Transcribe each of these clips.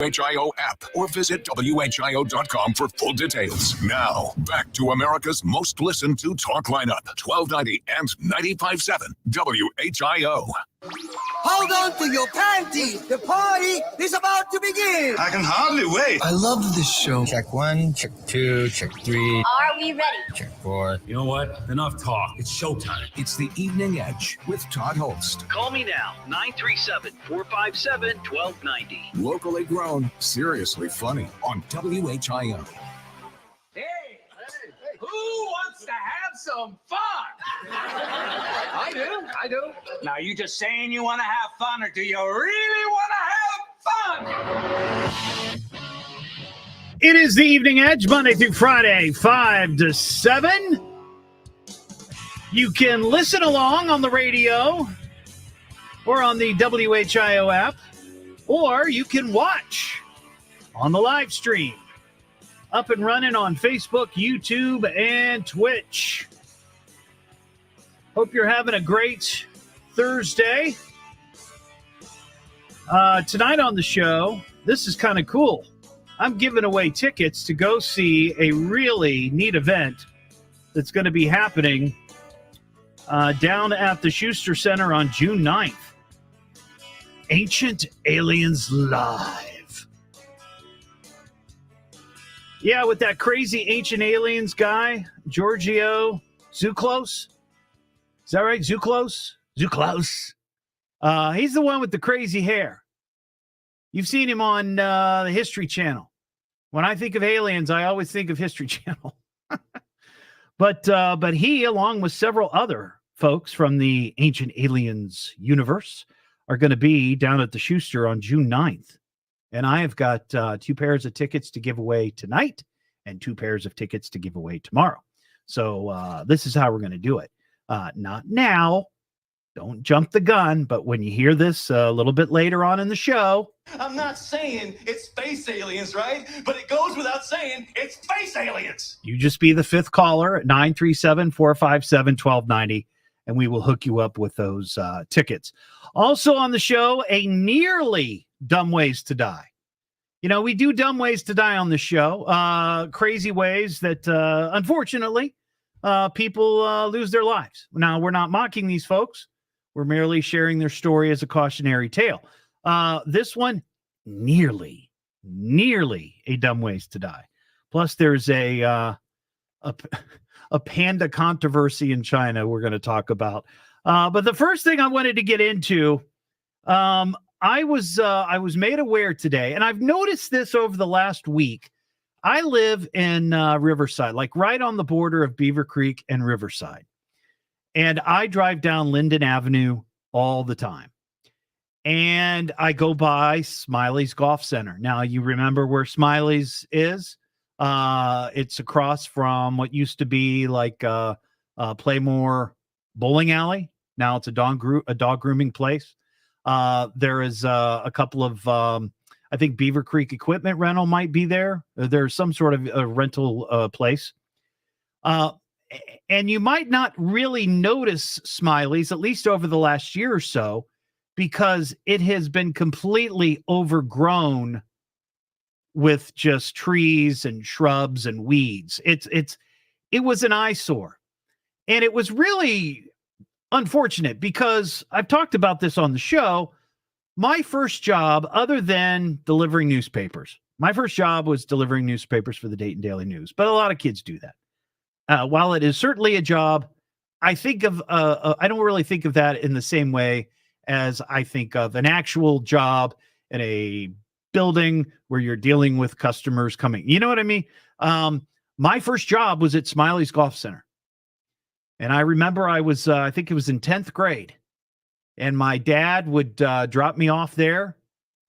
WHIO app or visit WHIO.com for full details. Now, back to America's most listened to talk lineup, 1290 and 95.7 WHIO. Hold on to your panties. The party is about to begin. I can hardly wait. I love this show. Check 1, check 2, check 3. Are we ready? Check 4. You know what? Enough talk. It's showtime. It's the Evening Edge with Todd Hollst. Call me now, 937-457-1290. Locally grown, seriously funny on WHIO. Hey, who wants to have some fun? I do. Now, you just saying you want to have fun, or do you really want to have fun? It is the Evening Edge, Monday through Friday, 5 to 7. You can listen along on the radio or on the WHIO app, or you can watch on the live stream. Up and running on Facebook, YouTube, and Twitch. Hope you're having a great Thursday. Tonight on the show, this is kind of cool. I'm giving away tickets to go see a really neat event that's going to be happening down at the Schuster Center on June 9th. Ancient Aliens Live. Yeah, with that crazy Ancient Aliens guy, Giorgio Tsoukalos. Is that right? Tsoukalos? He's the one with the crazy hair. You've seen him on the History Channel. When I think of aliens, I always think of History Channel. But he, along with several other folks from the Ancient Aliens universe, are going to be down at the Schuster on June 9th. And I have got 2 pairs of tickets to give away tonight and 2 pairs of tickets to give away tomorrow. So this is how we're going to do it. Not now. Don't jump the gun. But when you hear this a little bit later on in the show. I'm not saying it's space aliens, right? But it goes without saying it's space aliens. You just be the 5th caller at 937-457-1290. And we will hook you up with those tickets. Also on the show, a nearly dumb ways to die. You know, we do dumb ways to die on the show. Crazy ways that, unfortunately, people lose their lives. Now, we're not mocking these folks. We're merely sharing their story as a cautionary tale. This one, nearly a dumb ways to die. Plus, there's a panda controversy in China we're going to talk about. But the first thing I wanted to get into, I was made aware today, and I've noticed this over the last week. I live in Riverside, like right on the border of Beaver Creek and Riverside. And I drive down Linden Avenue all the time. And I go by Smileys Golf Center. Now, you remember where Smileys is? It's across from what used to be like Playmore Bowling Alley. Now it's a dog grooming place. There is a couple of, I think Beaver Creek Equipment Rental might be there. There's some sort of a rental place. And you might not really notice Smileys, at least over the last year or so, because it has been completely overgrown with just trees and shrubs and weeds. It was an eyesore. And it was really unfortunate because I've talked about this on the show. My first job, other than delivering newspapers, my first job was delivering newspapers for the Dayton Daily News. But a lot of kids do that. While it is certainly a job, I think of I don't really think of that in the same way as I think of an actual job in a building where you're dealing with customers coming. You know what I mean? My first job was at Smileys Golf Center. And I remember I was, I think it was in 10th grade. And my dad would drop me off there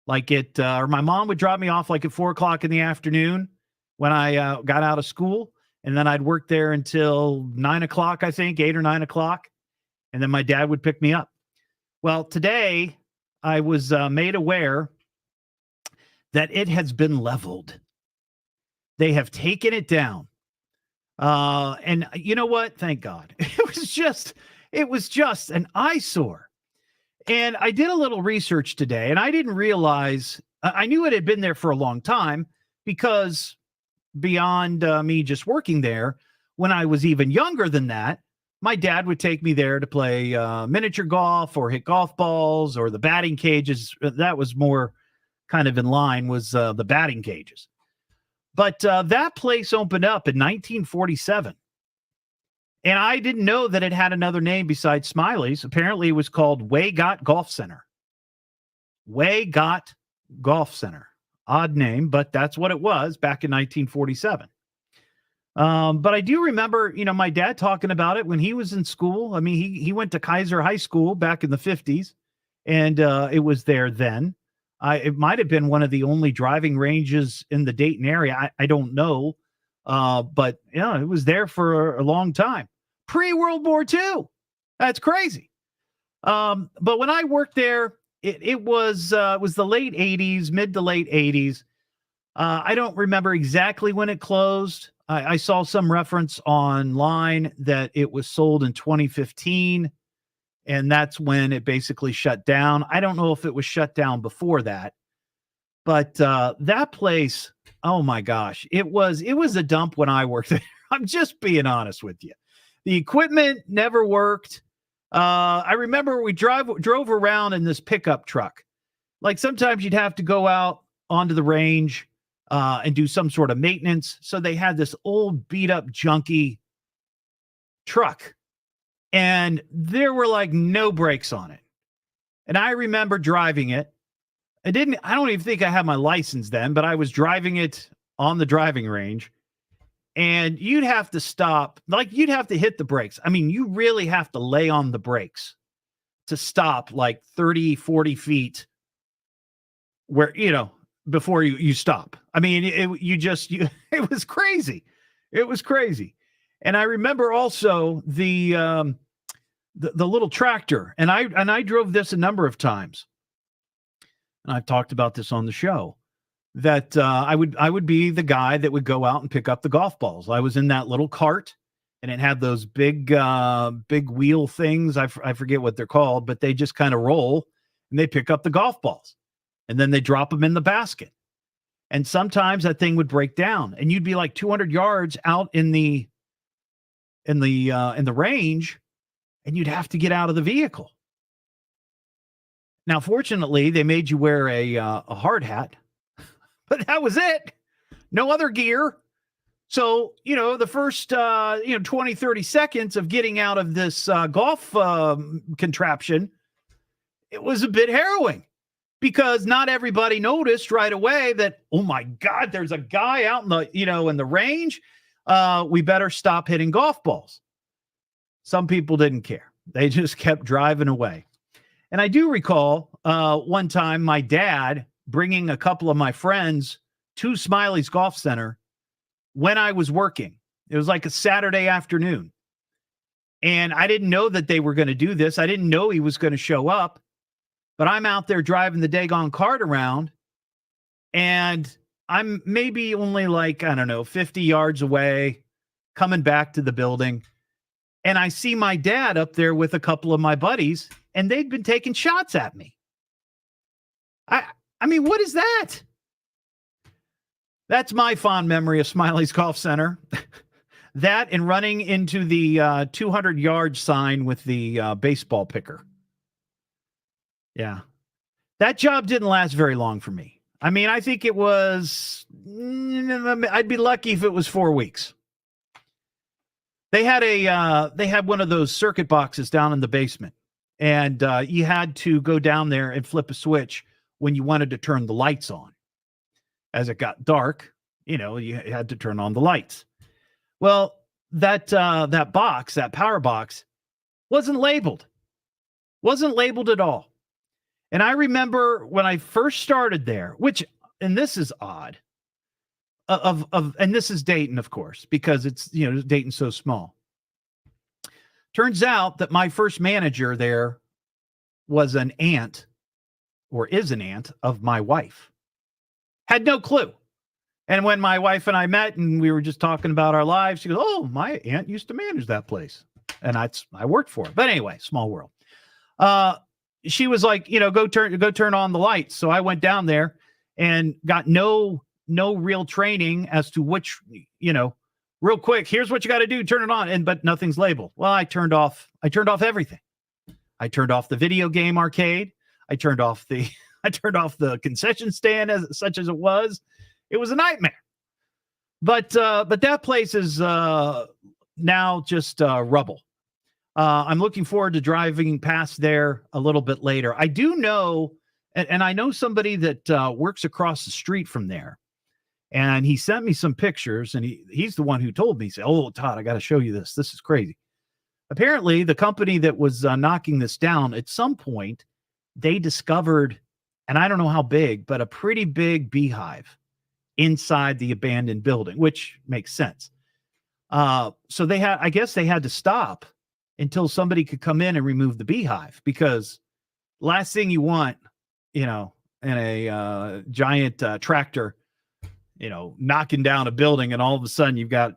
or my mom would drop me off like at 4 o'clock in the afternoon when I got out of school. And then I'd work there until 9 o'clock, I think, 8 or 9 o'clock. And then my dad would pick me up. Well, today I was made aware that it has been leveled. They have taken it down. And you know what? Thank God. It was just an eyesore. And I did a little research today, and I didn't realize I knew it had been there for a long time because beyond me just working there, when I was even younger than that, my dad would take me there to play miniature golf or hit golf balls or the batting cages. That was more kind of in line was the batting cages. But that place opened up in 1947. And I didn't know that it had another name besides Smileys. Apparently it was called Waygott Golf Center. Waygott Golf Center. Odd name, but that's what it was back in 1947. But I do remember, my dad talking about it when he was in school. I mean, he went to Kaiser High School back in the 50s, and it was there then. It might have been one of the only driving ranges in the Dayton area. I don't know. But it was there for a long time. Pre-World War II. That's crazy. But when I worked there, it was the late 80s, mid to late 80s. I don't remember exactly when it closed. I saw some reference online that it was sold in 2015, and that's when it basically shut down. I don't know if it was shut down before that, but that place, oh my gosh, it was a dump when I worked there. I'm just being honest with you. The equipment never worked. I remember we drove around in this pickup truck. Like sometimes you'd have to go out onto the range and do some sort of maintenance. So they had this old beat up junky truck and there were like no brakes on it. And I remember driving it. I don't even think I had my license then, but I was driving it on the driving range and you'd have to stop, like you'd have to hit the brakes. I mean, you really have to lay on the brakes to stop like 30, 40 feet where, before you stop. I mean, it was crazy. It was crazy. And I remember also the little tractor, and I drove this a number of times. And I've talked about this on the show that I would be the guy that would go out and pick up the golf balls. I was in that little cart and it had those big wheel things. I forget what they're called, but they just kind of roll and they pick up the golf balls and then they drop them in the basket. And sometimes that thing would break down and you'd be like 200 yards out in the range and you'd have to get out of the vehicle. Now, fortunately, they made you wear a hard hat, but that was it. No other gear. So, the first, 20, 30 seconds of getting out of this golf contraption, it was a bit harrowing because not everybody noticed right away that, oh my God, there's a guy out in the range. We better stop hitting golf balls. Some people didn't care. They just kept driving away. And I do recall one time my dad bringing a couple of my friends to Smileys Golf Center when I was working. It was like a Saturday afternoon. And I didn't know that they were going to do this. I didn't know he was going to show up. But I'm out there driving the daggone cart around. And I'm maybe only like, 50 yards away, coming back to the building. And I see my dad up there with a couple of my buddies, and they'd been taking shots at me. I mean, what is that? That's my fond memory of Smileys Golf Center. That and running into the 200-yard sign with the baseball picker. Yeah. That job didn't last very long for me. I mean, I think it was, I'd be lucky if it was 4 weeks. They had one of those circuit boxes down in the basement, and you had to go down there and flip a switch when you wanted to turn the lights on. As it got dark, you had to turn on the lights. Well, that box, that power box, wasn't labeled at all. And I remember when I first started there, and this is odd. And this is Dayton, of course, because it's, Dayton's so small. Turns out that my first manager there was an aunt, or is an aunt of my wife. Had no clue. And when my wife and I met and we were just talking about our lives, she goes, "Oh, my aunt used to manage that place." And I worked for her. But anyway, small world. She was like, go turn on the lights. So I went down there and got no real training as to which, real quick, here's what you got to do, turn it on, but nothing's labeled. Well, I turned off everything. I turned off the video game arcade. I turned off the concession stand as it was. It was a nightmare. But that place is now just rubble. I'm looking forward to driving past there a little bit later. I do know, and I know somebody that works across the street from there, and he sent me some pictures, and he's the one who told me, say, "Oh, Todd, I got to show you this. This is crazy." Apparently, the company that was knocking this down, at some point, they discovered, and I don't know how big, but a pretty big beehive inside the abandoned building, which makes sense. So I guess they had to stop until somebody could come in and remove the beehive, because last thing you want, in a giant tractor, knocking down a building, and all of a sudden you've got,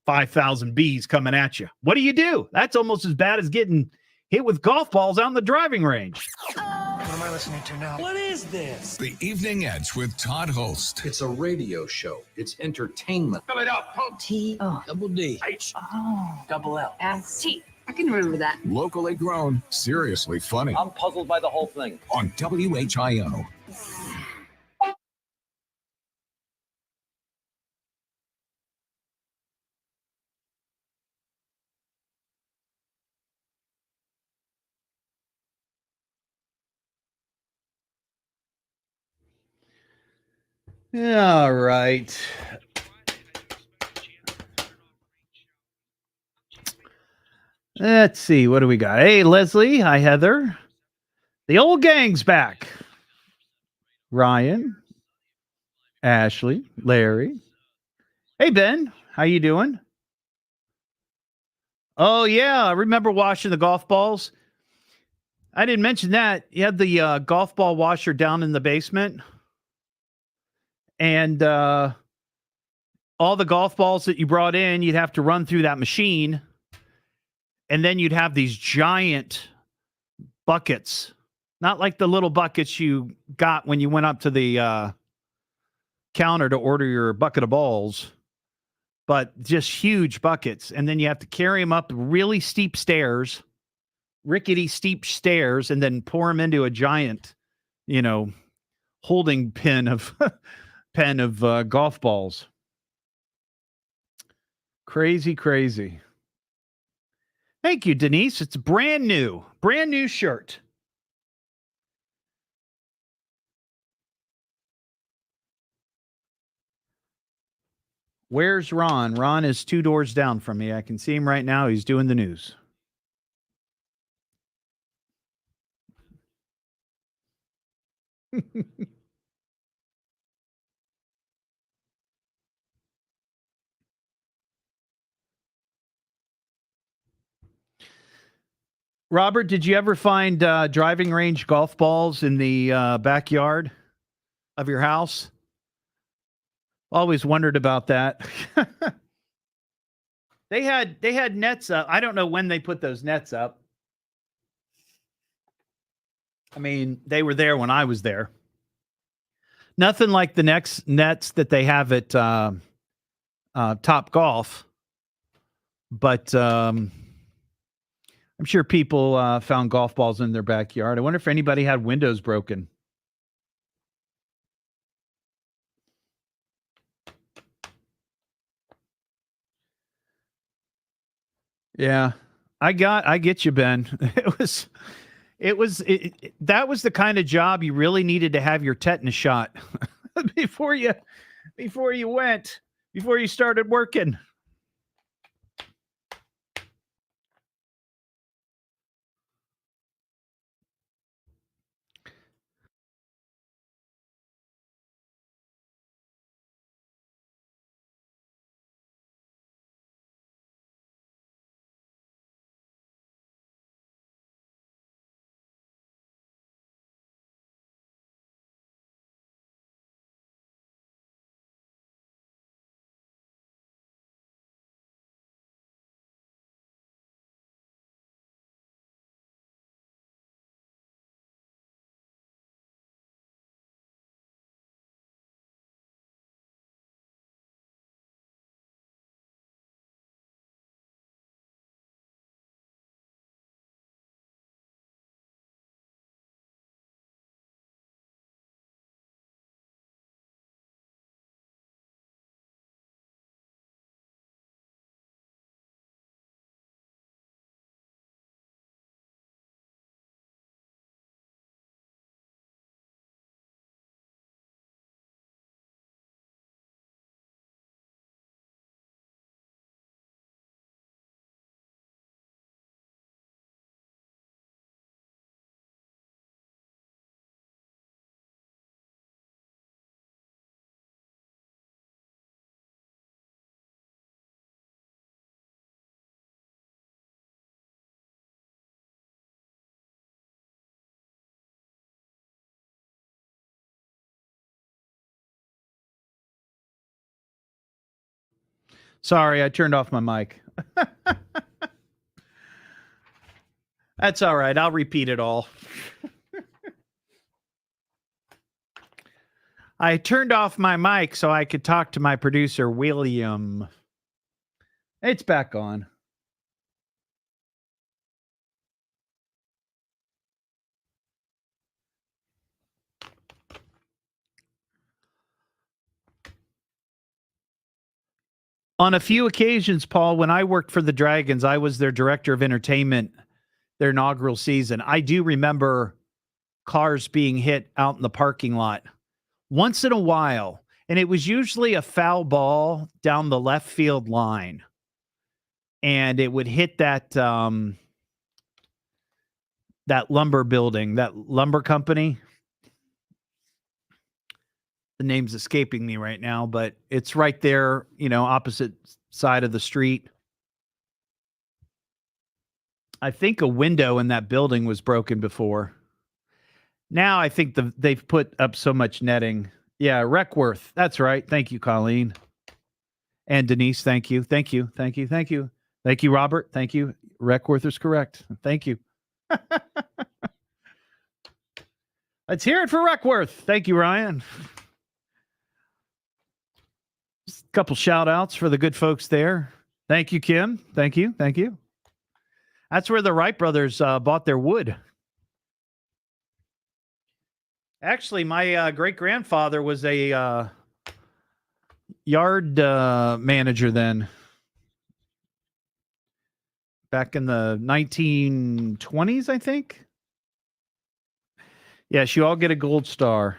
5,000 bees coming at you. What do? That's almost as bad as getting hit with golf balls out in the driving range. What am I listening to now? What is this? The Evening Edge with Todd Hollst. It's a radio show. It's entertainment. Fill it up. Double D. Double L. S-T. I can remember that. Locally grown, seriously funny. I'm puzzled by the whole thing. On WHIO. All right. Let's see. What do we got? Hey, Leslie. Hi, Heather. The old gang's back. Ryan, Ashley, Larry. Hey, Ben. How you doing? Oh, yeah. I remember washing the golf balls. I didn't mention that. You had the golf ball washer down in the basement. And all the golf balls that you brought in, you'd have to run through that machine. And then you'd have these giant buckets, not like the little buckets you got when you went up to the counter to order your bucket of balls, but just huge buckets. And then you have to carry them up really steep stairs, rickety steep stairs, and then pour them into a giant, holding pen of golf balls. Crazy. Thank you, Denise. It's brand new shirt. Where's Ron? Ron is 2 doors down from me. I can see him right now. He's doing the news. Robert, did you ever find driving range golf balls in the backyard of your house? Always wondered about that. They had nets up. I don't know when they put those nets up. I mean, they were there when I was there. Nothing like the nets that they have at Top Golf, but I'm sure people found golf balls in their backyard. I wonder if anybody had windows broken. Yeah, I get you, Ben. That was the kind of job you really needed to have your tetanus shot before you started working. Sorry, I turned off my mic. That's all right. I'll repeat it all. I turned off my mic so I could talk to my producer, William. It's back on. On a few occasions, Paul, when I worked for the Dragons, I was their director of entertainment, their inaugural season. I do remember cars being hit out in the parking lot once in a while, and it was usually a foul ball down the left field line, and it would hit that that lumber building, that lumber company. The name's escaping me right now, but it's right there, opposite side of the street. I think a window in that building was broken before. Now I think they've put up so much netting. Yeah, Reckworth. That's right. Thank you, Colleen. And Denise, thank you. Thank you. Thank you. Thank you. Thank you, Robert. Thank you. Reckworth is correct. Thank you. Let's hear it for Reckworth. Thank you, Ryan. Just a couple shout outs for the good folks there. Thank you, Kim. Thank you. Thank you. That's where the Wright brothers bought their wood. Actually, my great-grandfather was a yard manager then. Back in the 1920s, I think. Yes, you all get a gold star.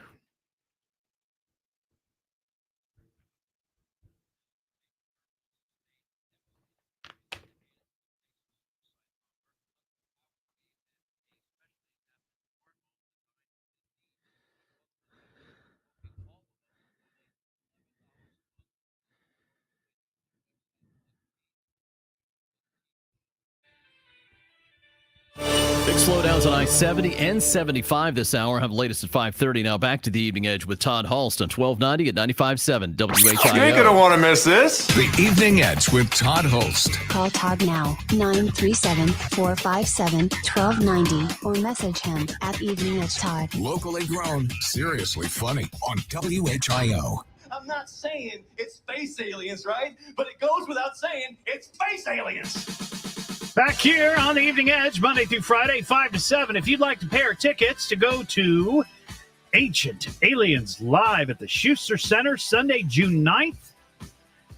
Big slowdowns on I-70 and 75 this hour. Have the latest at 5:30. Now back to the Evening Edge with Todd Hollst on 1290 at 95.7 WHIO. You ain't gonna want to miss this. The Evening Edge with Todd Hollst. Call Todd now, 937-457-1290, or message him at Evening Edge Todd. Locally grown, seriously funny on WHIO. I'm not saying it's space aliens, right? But it goes without saying it's space aliens. Back here on the Evening Edge, Monday through Friday, 5 to 7. If you'd like to pair tickets to go to Ancient Aliens live at the Schuster Center, Sunday, June 9th,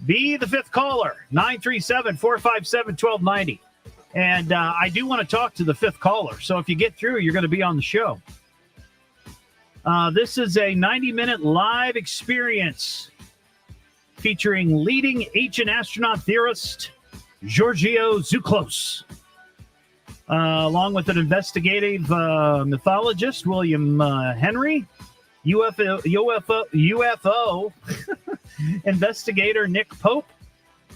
be the fifth caller, 937-457-1290. And I do want to talk to the fifth caller. So if you get through, you're going to be on the show. This is a 90-minute live experience featuring leading ancient astronaut theorist Giorgio Zuklos, along with an investigative mythologist, William Henry, UFO investigator Nick Pope,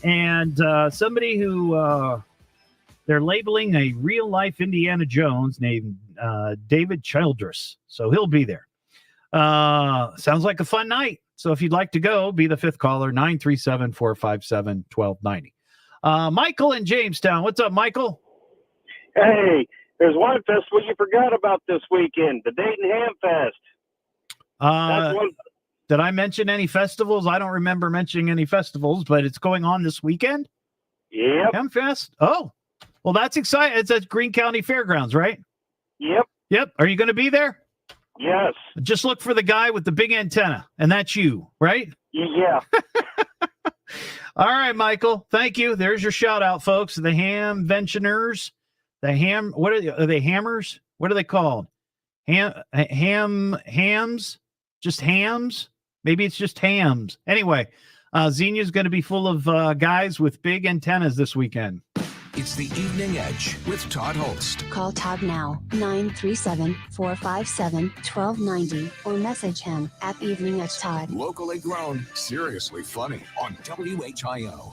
and somebody who they're labeling a real-life Indiana Jones named David Childress. So he'll be there. Sounds like a fun night. So if you'd like to go, be the fifth caller, 937-457-1290. Michael in Jamestown. What's up, Michael? Hey, there's one festival you forgot about this weekend, the Dayton Ham Fest. Did I mention any festivals? I don't remember mentioning any festivals, but it's going on this weekend? Yep. Ham Fest? Oh, well, that's exciting. It's at Greene County Fairgrounds, right? Yep. Yep. Are you going to be there? Yes. Just look for the guy with the big antenna, and that's you, right? Yeah. All right, Michael. Thank you. There's your shout out, folks. The Hamventioners. What are they hammers? What are they called? Hams? Just hams? Maybe it's just hams. Anyway, Xenia's going to be full of guys with big antennas this weekend. It's the Evening Edge with Todd Hollst. Call Todd now, 937-457-1290, or message him at Evening Edge Todd. Locally grown, seriously funny on WHIO.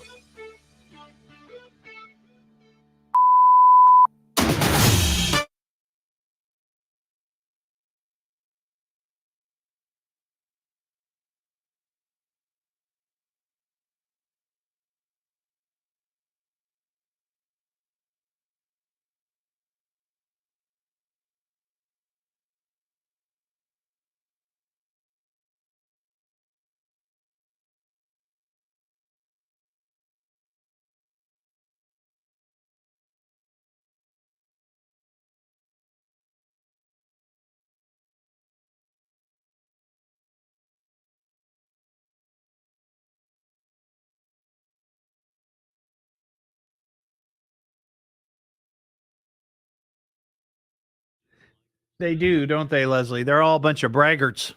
They do, don't they, Leslie? They're all a bunch of braggarts.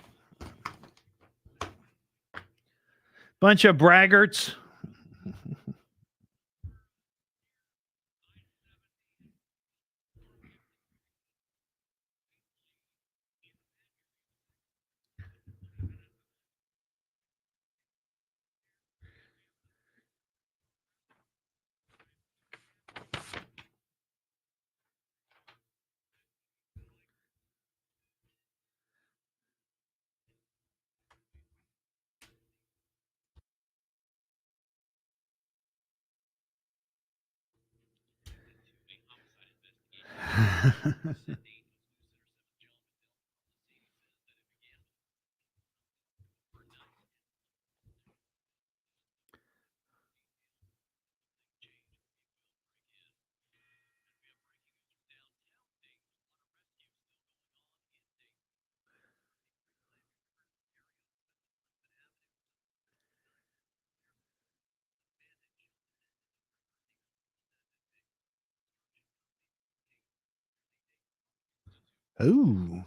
Bunch of braggarts. Ooh.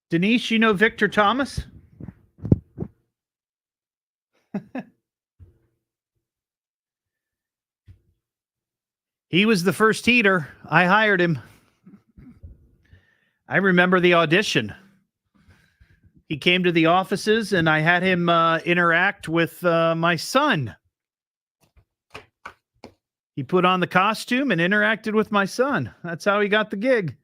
Denise, you know Victor Thomas? He was the first heater. I hired him. I remember the audition. He came to the offices and I had him interact with my son. He put on the costume and interacted with my son. That's how he got the gig.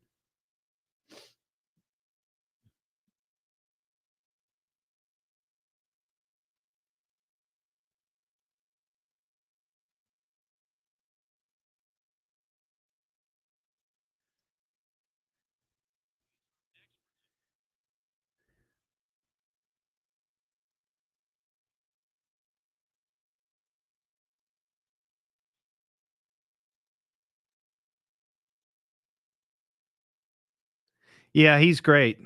Yeah, he's great.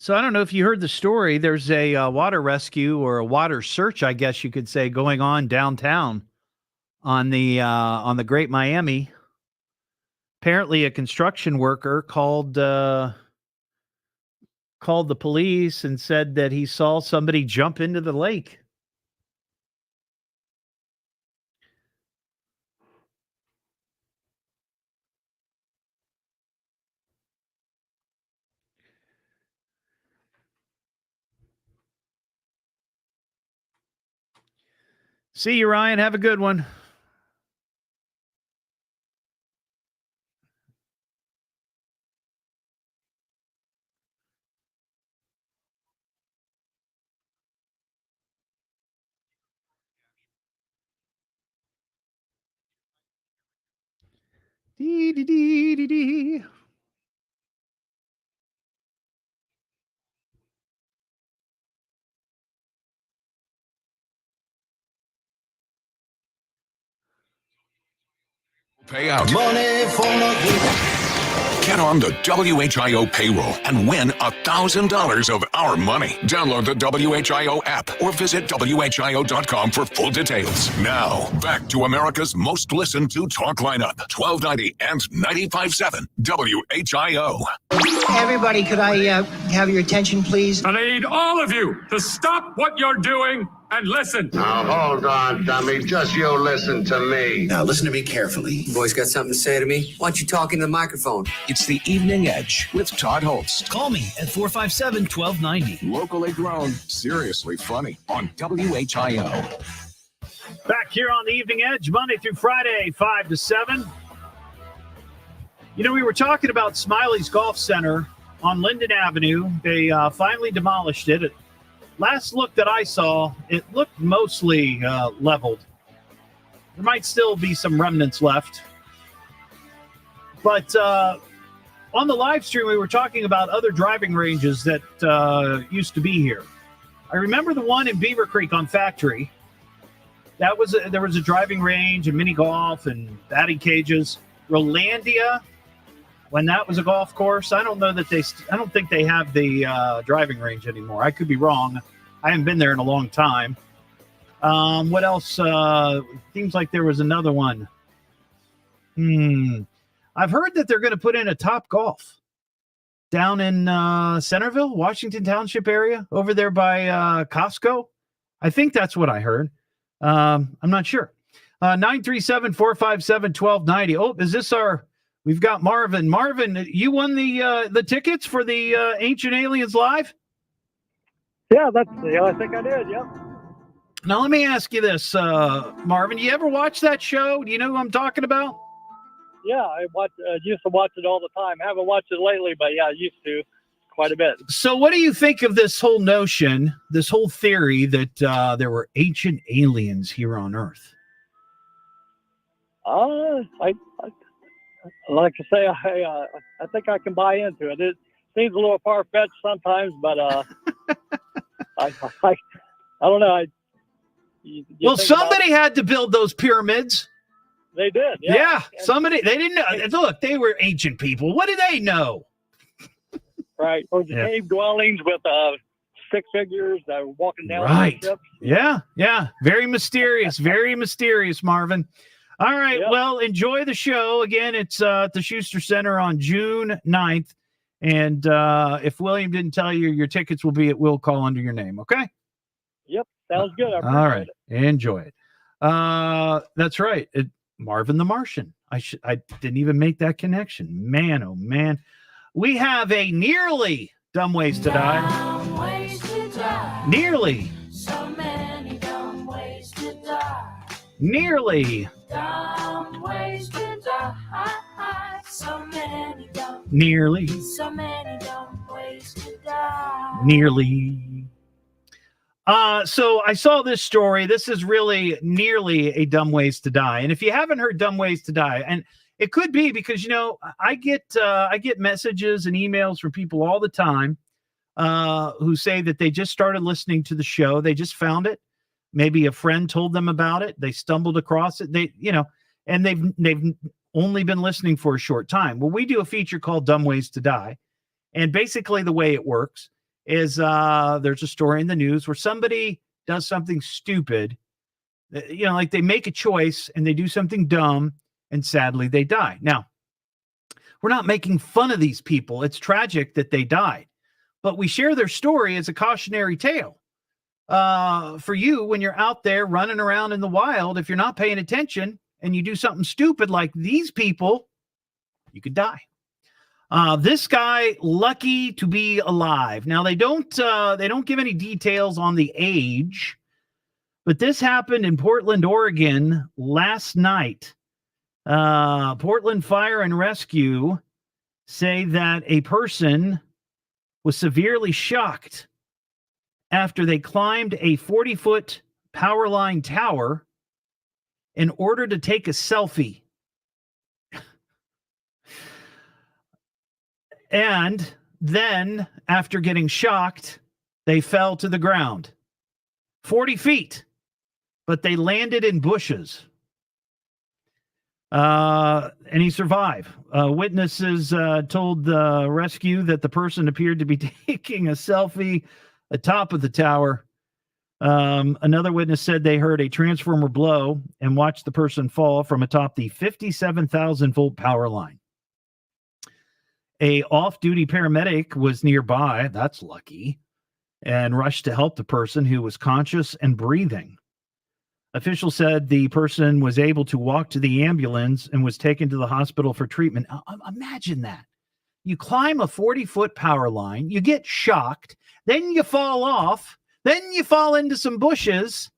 So I don't know if you heard the story. There's a water rescue or a water search, I guess you could say, going on downtown on the Great Miami. Apparently, a construction worker called the police and said that he saw somebody jump into the lake. See you, Ryan. Have a good one. Dee, dee, dee, dee, dee. Payout. Money for nothing. Get on the WHIO payroll and win $1,000 of our money. Download the WHIO app or visit WHIO.com for full details. Now, back to America's most listened to talk lineup, 1290 and 95.7 WHIO. Everybody, could I have your attention, please? I need all of you to stop what you're doing and listen. Now, hold on, dummy. Just you listen to me. Now, listen to me carefully. You boys got something to say to me? Why don't you talk into the microphone? It's the Evening Edge with Todd Hollst. Call me at 457-1290. Locally grown, seriously funny on WHIO. Back here on the Evening Edge, Monday through Friday, 5 to 7. You know, we were talking about Smiley's Golf Center on Linden Avenue. They finally demolished it. Last look that I saw, it looked mostly leveled. There might still be some remnants left. But on the live stream, we were talking about other driving ranges that used to be here. I remember the one in Beaver Creek on Factory. There was a driving range and mini golf and batting cages. Rolandia, when that was a golf course, I don't think they have the driving range anymore. I could be wrong. I haven't been there in a long time. What else? Seems like there was another one. I've heard that they're going to put in a Top Golf down in Centerville, Washington Township area, over there by Costco. I think that's what I heard. I'm not sure. 937-457-1290. Oh, is this our... We've got Marvin. Marvin, you won the tickets for the Ancient Aliens Live? Yeah, I think I did, yep. Now, let me ask you this, Marvin. You ever watch that show? Do you know who I'm talking about? Yeah, I used to watch it all the time. I haven't watched it lately, but yeah, I used to quite a bit. So what do you think of this whole notion, this whole theory that there were ancient aliens here on Earth? Like I say, I think I can buy into it. It seems a little far-fetched sometimes, but I don't know. Well, somebody had to build those pyramids. They did. Yeah, somebody. They didn't know. Look, they were ancient people. What do they know? Right. Or the cave dwellings with stick figures walking down right. the ships. Yeah. Very mysterious. Very mysterious, Marvin. All right. Yep. Well, enjoy the show. Again, it's at the Schuster Center on June 9th. And if William didn't tell you, your tickets will be at Will Call under your name. Okay? Yep. Sounds good. I appreciate All right. Enjoy it. That's right. Marvin the Martian. I didn't even make that connection. Man, oh, man. We have a nearly Dumb Ways to Die. Nearly. So many dumb ways to die. Nearly. Dumb ways to die. So many dumb. Nearly. So many dumb ways to die. Nearly. So I saw this story. This is really nearly a Dumb Ways to Die. And if you haven't heard Dumb Ways to Die, and it could be because, you know, I get messages and emails from people all the time who say that they just started listening to the show. They just found it. Maybe a friend told them about it. They stumbled across it. And they've only been listening for a short time. Well, we do a feature called Dumb Ways to Die. And basically the way it works is there's a story in the news where somebody does something stupid. Like they make a choice and they do something dumb, and sadly they die. Now, we're not making fun of these people. It's tragic that they died, but we share their story as a cautionary tale. For you, when you're out there running around in the wild, if you're not paying attention and you do something stupid like these people, you could die. This guy, lucky to be alive. Now they don't give any details on the age, but this happened in Portland, Oregon last night. Portland Fire and Rescue say that a person was severely shocked after they climbed a 40-foot power line tower in order to take a selfie. And then, after getting shocked, they fell to the ground. 40 feet, but they landed in bushes. And he survived. Witnesses told the rescue that the person appeared to be taking a selfie atop of the tower. Another witness said they heard a transformer blow and watched the person fall from atop the 57,000-volt power line. A off-duty paramedic was nearby, that's lucky, and rushed to help the person, who was conscious and breathing. Officials said the person was able to walk to the ambulance and was taken to the hospital for treatment. Imagine that. You climb a 40-foot power line, you get shocked, then you fall off, then you fall into some bushes,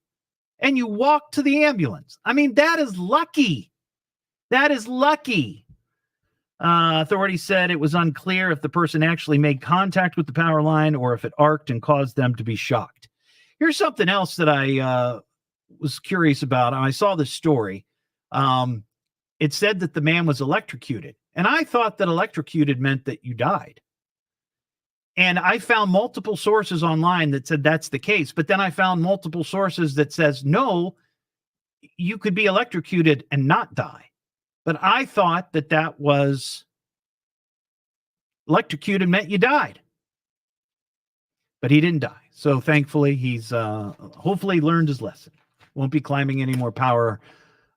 and you walk to the ambulance. I mean, that is lucky. That is lucky. Authorities said it was unclear if the person actually made contact with the power line or if it arced and caused them to be shocked. Here's something else that I was curious about. I saw this story. It said that the man was electrocuted, and I thought that electrocuted meant that you died. And I found multiple sources online that said that's the case, but then I found multiple sources that says, no, you could be electrocuted and not die. But I thought that that was electrocuted meant you died. But he didn't die. So thankfully, he's hopefully learned his lesson. Won't be climbing any more power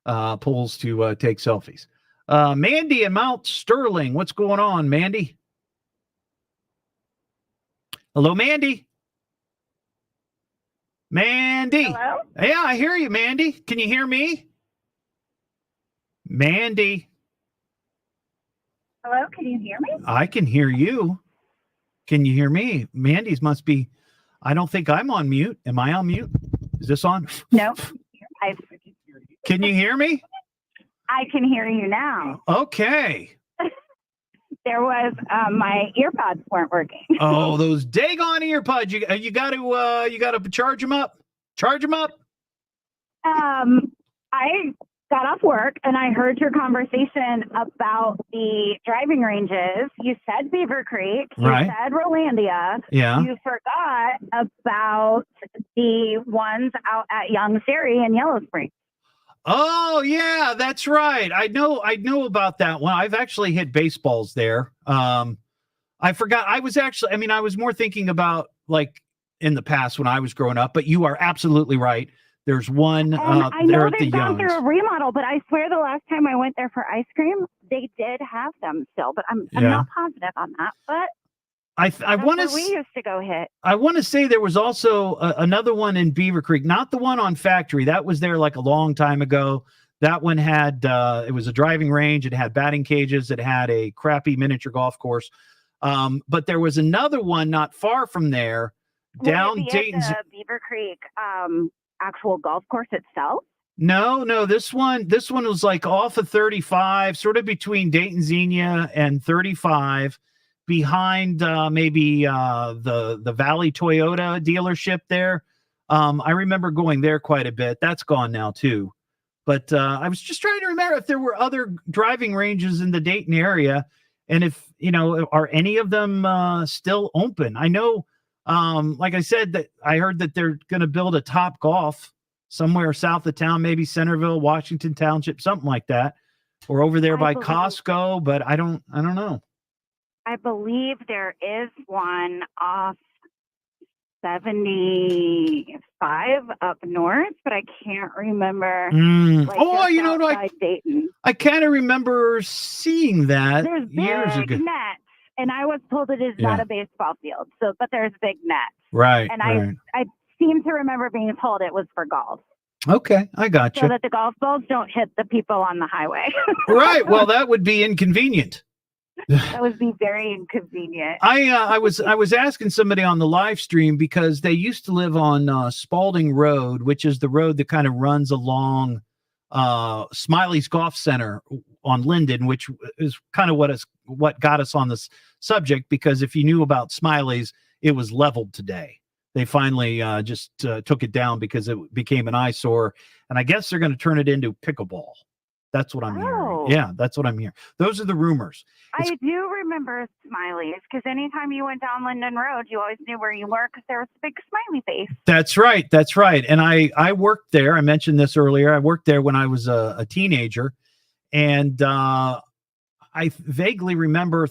poles to take selfies. Mandy and Mount Sterling. What's going on, Mandy? Hello, Mandy. Mandy. Hello? Yeah, I hear you, Mandy. Can you hear me? Mandy. Hello, can you hear me? I can hear you. Can you hear me? Mandy's must be. I don't think I'm on mute. Am I on mute? Is this on? No. Can you hear me? I can hear you now. Okay. There was my earpods weren't working. Oh, those daggone earpods! You got to charge them up. Charge them up. I got off work and I heard your conversation about the driving ranges. You said Beaver Creek. You said Rolandia. Yeah. You forgot about the ones out at Young Siri and Yellow Spring. Oh yeah, that's right. I know about that one. I've actually hit baseballs there. I forgot. I was more thinking about like in the past when I was growing up, but you are absolutely right. There's one I there know at the they've gone Youngs. through a remodel, but I swear the last time I went there for ice cream, they did have them still, but I'm not positive on that. But I want to. We used to go hit. I want to say there was also another one in Beaver Creek, not the one on Factory. That was there like a long time ago. That one had it was a driving range. It had batting cages. It had a crappy miniature golf course. But there was another one not far from there, down Dayton's. The Beaver Creek actual golf course itself. No, this one was like off of 35, sort of between Dayton Xenia and 35. Behind maybe the Valley Toyota dealership there. I remember going there quite a bit. That's gone now too. But I was just trying to remember if there were other driving ranges in the Dayton area, and if, are any of them still open? I know, like I said, that I heard that they're going to build a Top Golf somewhere south of town, maybe Centerville, Washington Township, something like that, or over there by Costco. But I don't know. I believe there is one off 75 up north, but I can't remember. You know what? Dayton. I kind of remember seeing that There's years big ago. nets, and I was told it is not a baseball field. So, but there's big nets. Right. And right. I seem to remember being told it was for golf. Okay, I got you. So that the golf balls don't hit the people on the highway. Right. Well, that would be inconvenient. That would be very inconvenient. I was asking somebody on the live stream because they used to live on Spalding Road, which is the road that kind of runs along Smileys Golf Center on Linden, which is kind of what got us on this subject. Because if you knew about Smileys, it was leveled today. They finally just took it down because it became an eyesore, and I guess they're going to turn it into pickleball. That's what I'm hearing. Yeah, that's what I'm hearing. Those are the rumors. I do remember Smileys because anytime you went down Linden Road, you always knew where you were because there was a big smiley face. That's right. That's right. And I worked there. I mentioned this earlier. I worked there when I was a teenager, and I vaguely remember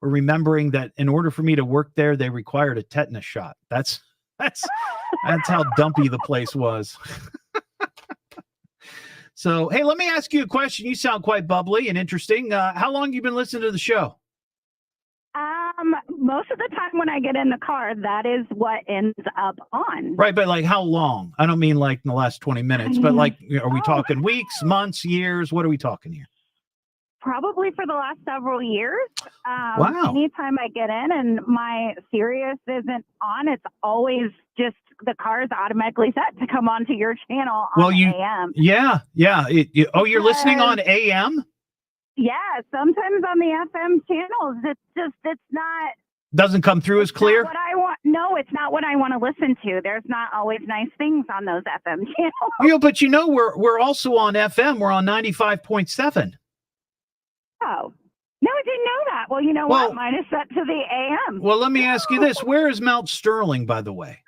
remembering that in order for me to work there, they required a tetanus shot. That's how dumpy the place was. So, hey, let me ask you a question. You sound quite bubbly and interesting. How long have you been listening to the show? Most of the time when I get in the car, that is what ends up on. Right, but like how long? I don't mean like in the last 20 minutes, but like, are we talking weeks, months, years? What are we talking here? Probably for the last several years. Wow. Anytime I get in and my Sirius isn't on, it's always just the car's automatically set to come onto your channel on AM. Yeah. You're listening on AM? Yeah, sometimes on the FM channels, it's not. Doesn't come through as clear? What I want? No, it's not what I want to listen to. There's not always nice things on those FM channels. Yeah, but we're also on FM. We're on 95.7. Oh, no, I didn't know that. Well, you know what? Mine is set to the AM. Well, let me ask you this. Where is Mount Sterling, by the way?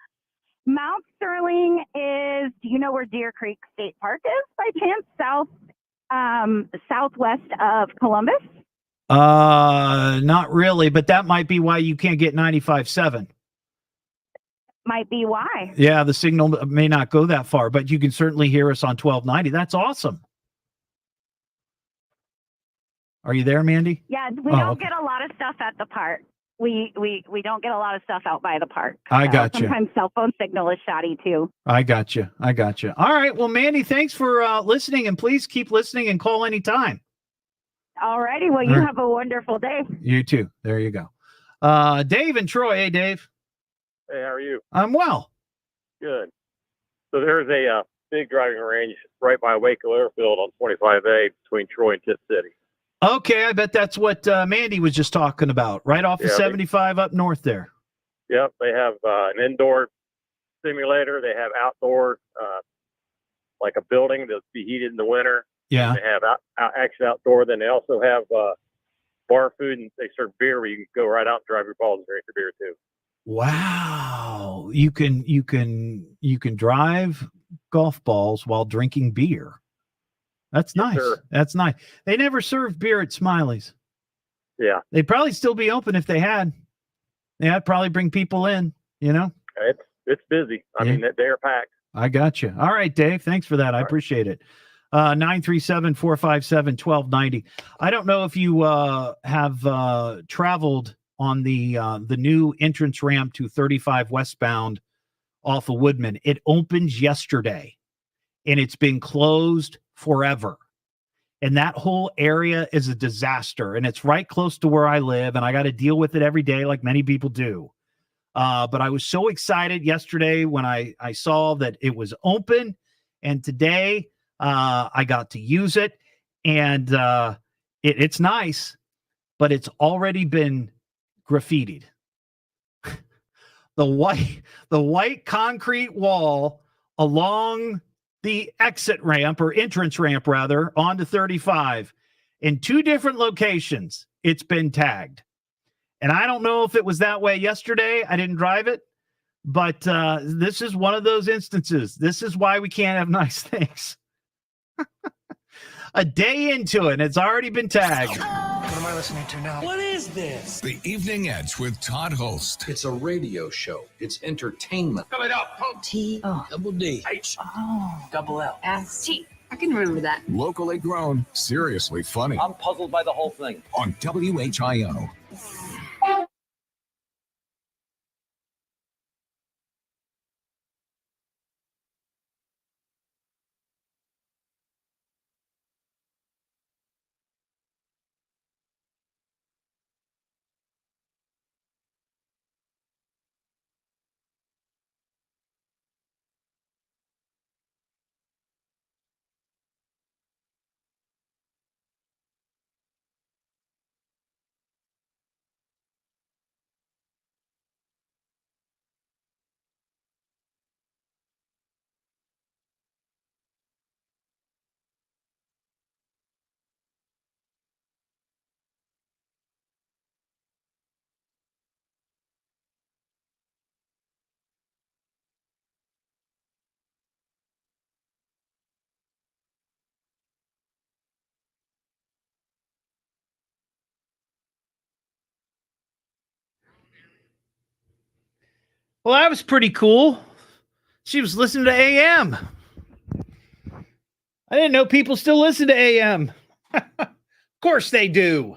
Mount Sterling is, do you know where Deer Creek State Park is by chance? Southwest of Columbus? Not really, but that might be why you can't get 95.7. Might be why. Yeah, the signal may not go that far, but you can certainly hear us on 1290. That's awesome. Are you there, Mandy? Yeah, we don't get a lot of stuff at the park. We don't get a lot of stuff out by the park. I got you. Sometimes cell phone signal is shoddy too. I got you. All right. Well, Mandy, thanks for listening, and please keep listening and call anytime. All righty. Well, you have a wonderful day. You too. There you go. Dave and Troy. Hey, Dave. Hey, how are you? I'm well. Good. So there's a big driving range right by Waco Airfield on 25A between Troy and Tip City. Okay, I bet that's what Mandy was just talking about, right off of 75 up north there. Yep, they have an indoor simulator. They have outdoor, like a building that'll be heated in the winter. Yeah. They have actually outdoor. Then they also have bar food, and they serve beer where you can go right out and drive your balls and drink your beer too. Wow, you can drive golf balls while drinking beer. That's nice. Sir. That's nice. They never served beer at Smileys. Yeah. They'd probably still be open if they had. Yeah, I'd probably bring people in, you know? It's busy. I mean, they're packed. I got you. All right, Dave. Thanks for that. I appreciate it. 937-457-1290. I don't know if you have traveled on the new entrance ramp to 35 westbound off of Woodman. It opened yesterday, and it's been closed forever. And that whole area is a disaster, and it's right close to where I live, and I got to deal with it every day like many people do. But I was so excited yesterday when I saw that it was open, and today I got to use it, and it's nice, but it's already been graffitied. The white concrete wall along the exit ramp, or entrance ramp rather, onto 35 in two different locations. It's been tagged. And I don't know if it was that way yesterday. I didn't drive it, but this is one of those instances. This is why we can't have nice things. A day into it, it's already been tagged. One of my I listening to now? What is this? The Evening Edge with Todd Hollst. It's a radio show. It's entertainment. Fill it up. Double D. H. Double L. S. T. I can remember that. Locally grown, seriously funny. I'm puzzled by the whole thing. On WHIO. Well, that was pretty cool. She was listening to AM. I didn't know people still listen to AM. Of course they do.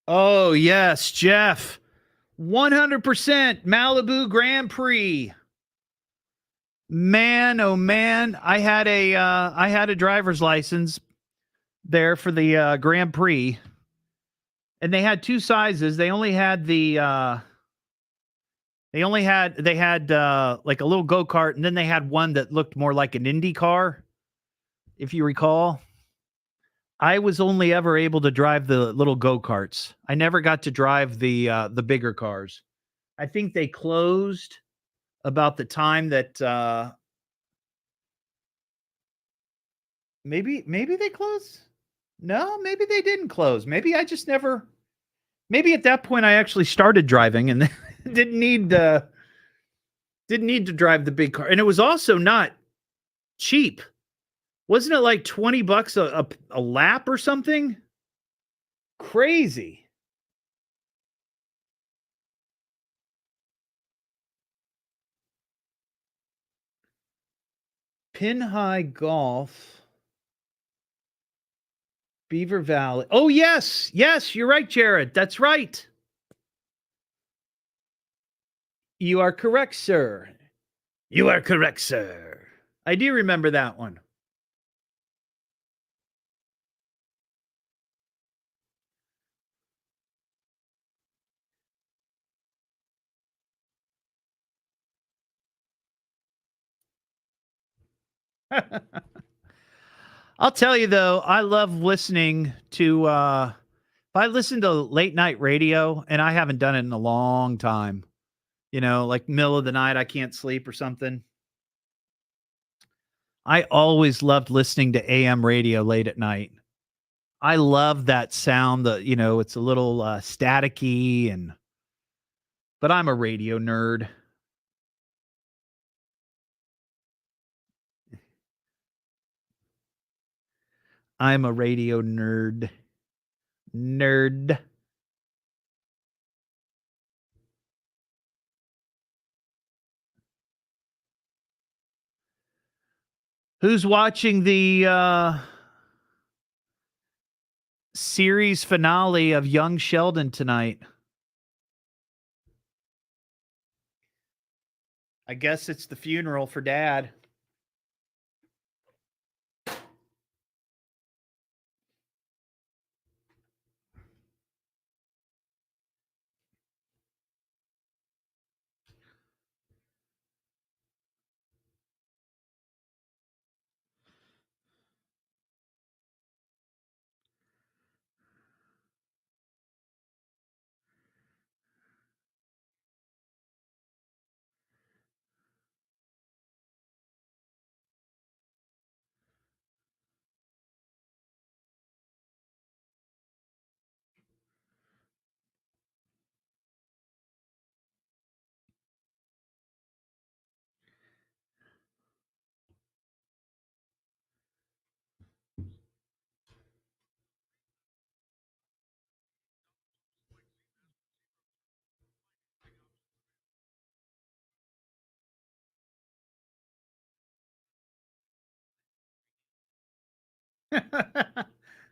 Oh, yes, Jeff. 100% Malibu Grand Prix. Man, oh man, I had a driver's license there for the Grand Prix, and they had two sizes. They only had they had like a little go-kart, and then they had one that looked more like an Indy car, if you recall. I was only ever able to drive the little go-karts. I never got to drive the bigger cars. I think they closed about the time that maybe they closed. No, maybe they didn't close. Maybe I just never. Maybe at that point I actually started driving and didn't need to drive the big car. And it was also not cheap. Wasn't it like $20 a lap or something? Crazy. Pin High Golf. Beaver Valley. Oh, yes. Yes, you're right, Jared. That's right. You are correct, sir. You are correct, sir. I do remember that one. I'll tell you though, I love listening to if I listen to late night radio, and I haven't done it in a long time, like middle of the night, I can't sleep or something. I always loved listening to AM radio late at night. I love that sound that, it's a little staticky but I'm a radio nerd. I'm a radio nerd. Nerd. Who's watching the series finale of Young Sheldon tonight? I guess it's the funeral for Dad.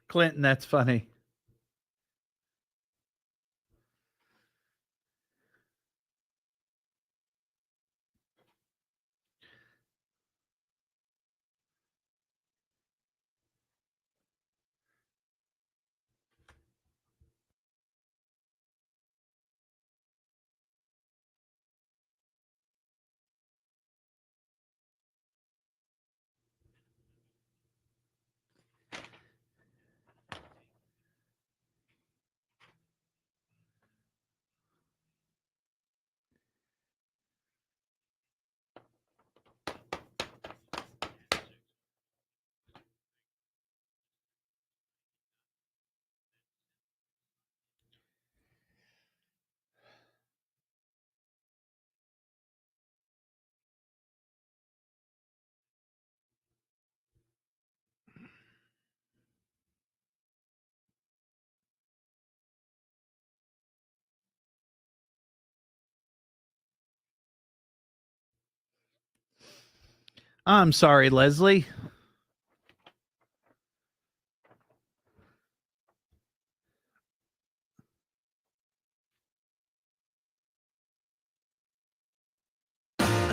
Clinton, that's funny. I'm sorry, Leslie.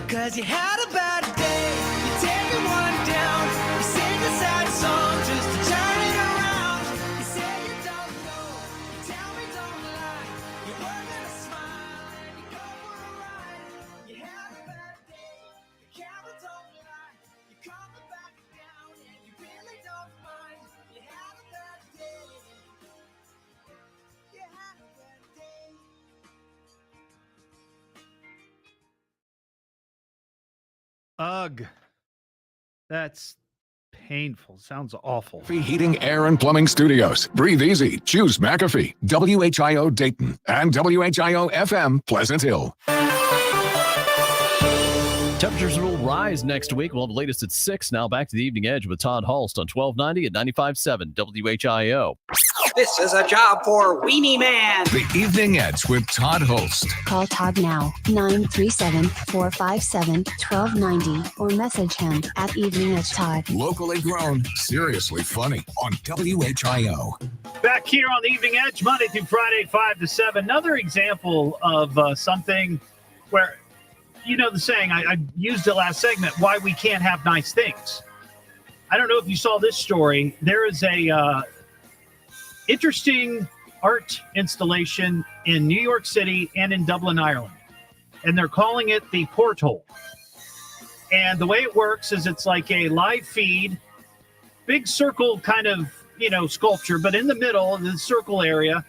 Cause you had a bad day, you take one down, you sing a sad song just to turn it around. You say you don't know, you tell me don't lie, you work at a smile and you go for a ride. You had a bad day, the camera don't lie, you calm it back down and you really don't mind. You had a bad day, you had a bad day. Ugh. That's painful. Sounds awful. Heating, Air, and Plumbing Studios. Breathe easy. Choose McAfee. WHIO Dayton and WHIO FM Pleasant Hill. Temperatures will rise next week. We'll have the latest at 6. Now back to the Evening Edge with Todd Hollst on 1290 at 95.7 WHIO. This is a job for Weenie Man. The Evening Edge with Todd Hollst. Call Todd now, 937-457-1290, or message him at Evening Edge Todd. Locally grown, seriously funny on WHIO. Back here on the Evening Edge, Monday through Friday, 5 to 7. Another example of something where, you know the saying, I used it last segment, why we can't have nice things. I don't know if you saw this story. There is a interesting art installation in New York City and in Dublin, Ireland. And they're calling it the Porthole. And the way it works is it's like a live feed, big circle kind of, sculpture, but in the middle of the circle area,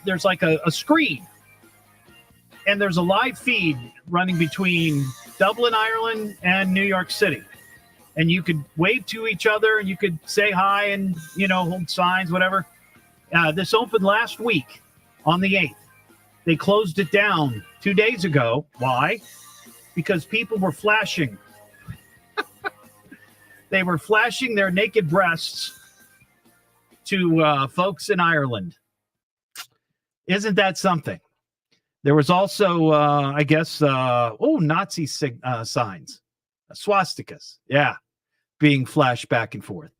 there's like a screen. And there's a live feed running between Dublin, Ireland, and New York City. And you could wave to each other, and you could say hi and, hold signs, whatever. This opened last week on the 8th. They closed it down 2 days ago. Why? Because people were flashing. They were flashing their naked breasts to folks in Ireland. Isn't that something? There was also, Nazi signs, swastikas. Yeah. Being flashed back and forth.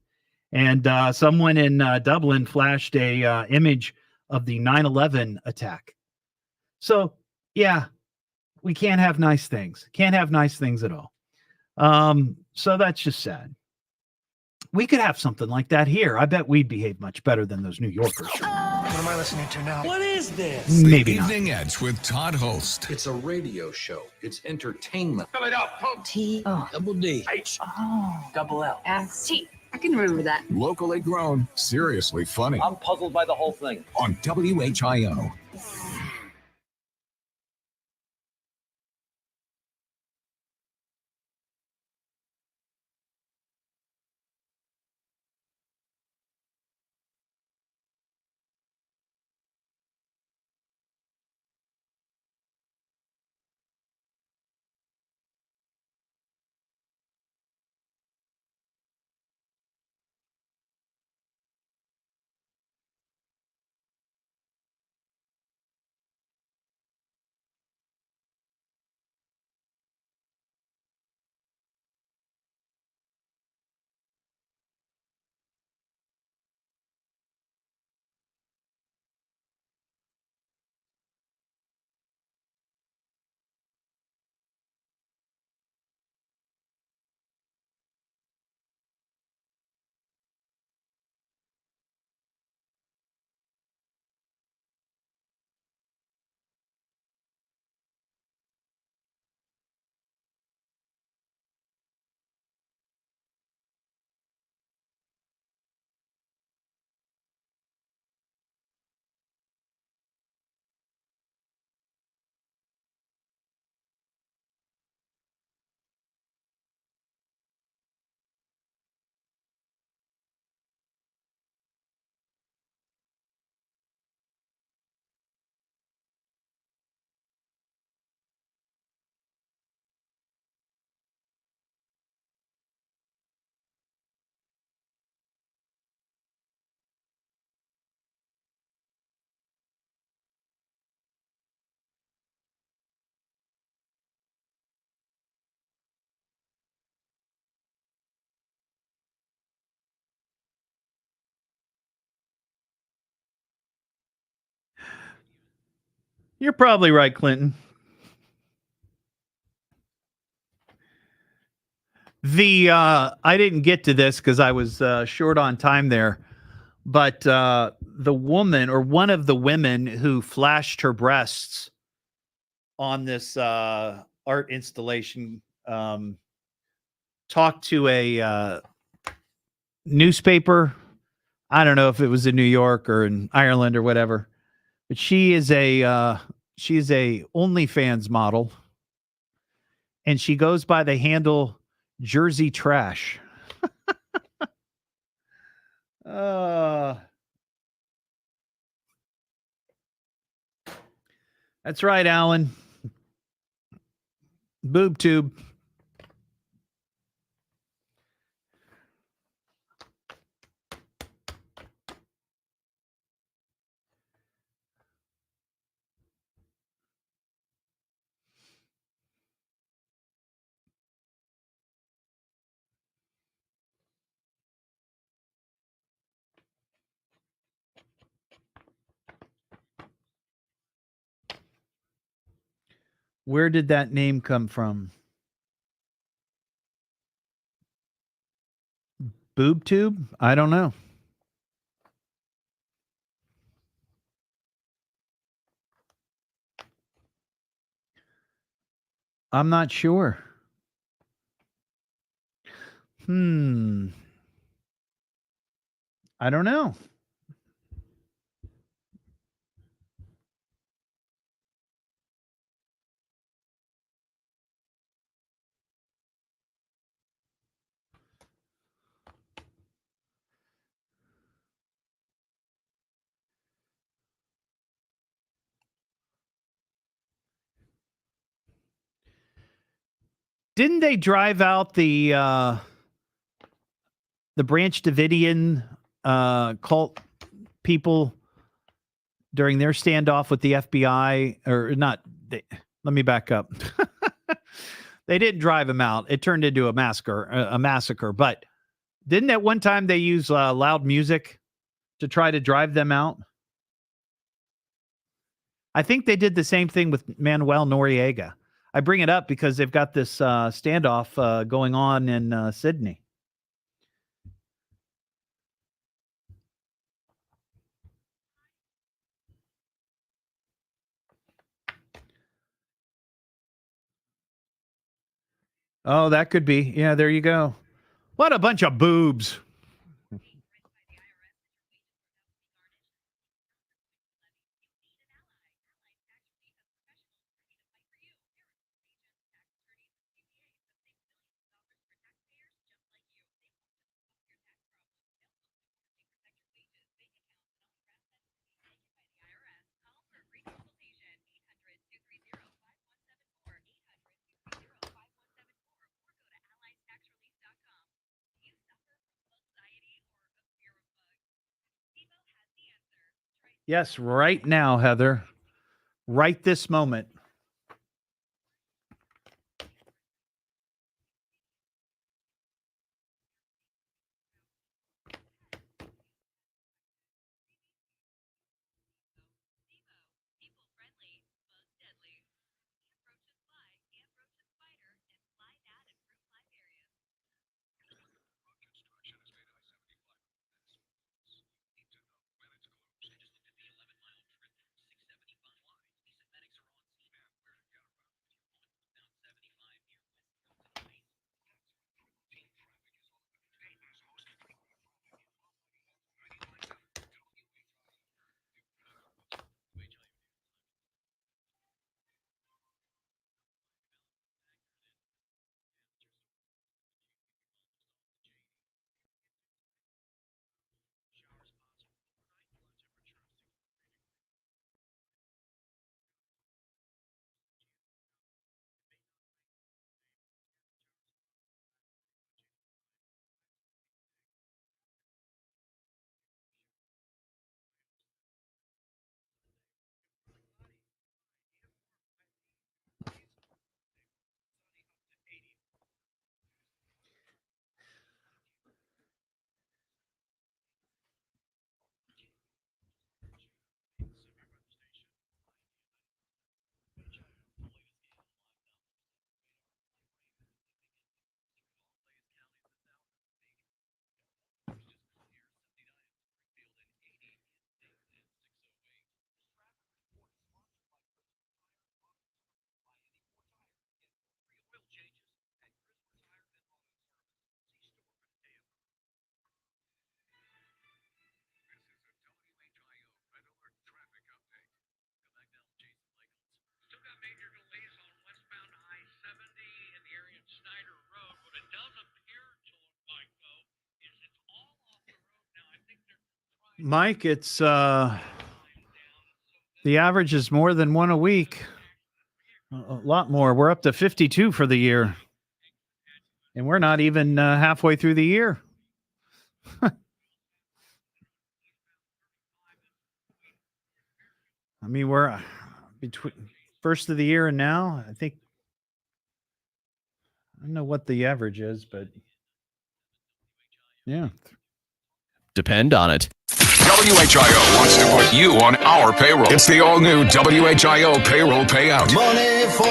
And someone in Dublin flashed a image of the 9/11 attack. So, yeah, we can't have nice things. Can't have nice things at all. So that's just sad. We could have something like that here. I bet we'd behave much better than those New Yorkers. What am I listening to now? What is this? Maybe not. Evening Edge with Todd Hollst. It's a radio show. It's entertainment. Fill it up. Double D. H. Double L. S. T. I can remember that. Locally grown, seriously funny I'm puzzled by the whole thing. on WHIO. You're probably right, Clinton. I didn't get to this because I was short on time there, but the woman or one of the women who flashed her breasts on this art installation talked to a newspaper. I don't know if it was in New York or in Ireland or whatever, but she is a OnlyFans model, and she goes by the handle Jersey Trash. That's right, Alan. Boob tube. Where did that name come from? Boob tube? I don't know. I'm not sure. I don't know. Didn't they drive out the Branch Davidian cult people during their standoff with the FBI? Or not? Let me back up. They didn't drive him out. It turned into a massacre. But didn't at one time they use loud music to try to drive them out? I think they did the same thing with Manuel Noriega. I bring it up because they've got this standoff going on in Sydney. Oh, that could be. Yeah, there you go. What a bunch of boobs. Yes, right now, Heather. Right this moment. Mike, it's the average is more than one a week. A lot more. We're up to 52 for the year. And we're not even halfway through the year. I mean, we're between first of the year and now. I think I don't know what the average is, but yeah. Depend on it. WHIO wants to put you on our payroll. It's the all-new WHIO payroll payout. Money for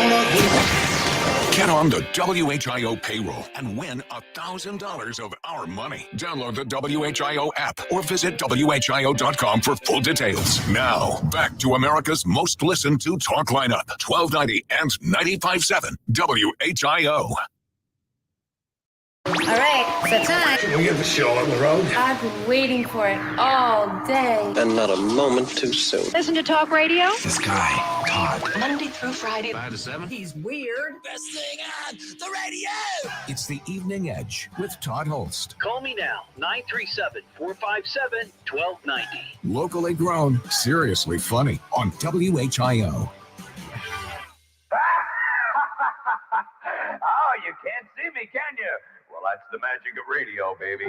Get on the WHIO payroll and win $1,000 of our money. Download the WHIO app or visit WHIO.com for full details. Now, back to America's most listened to talk lineup, 1290 and 95.7 WHIO. All right, so time. We get the show on the road. I've been waiting for it all day. And not a moment too soon. Listen to talk radio. This guy, Todd. Monday through Friday. 5 to 7. He's weird. Best thing on the radio. It's the Evening Edge with Todd Hollst. Call me now, 937-457-1290. Locally grown, seriously funny on WHIO. Oh, you can't see me, can you? Well, that's the magic of radio, baby.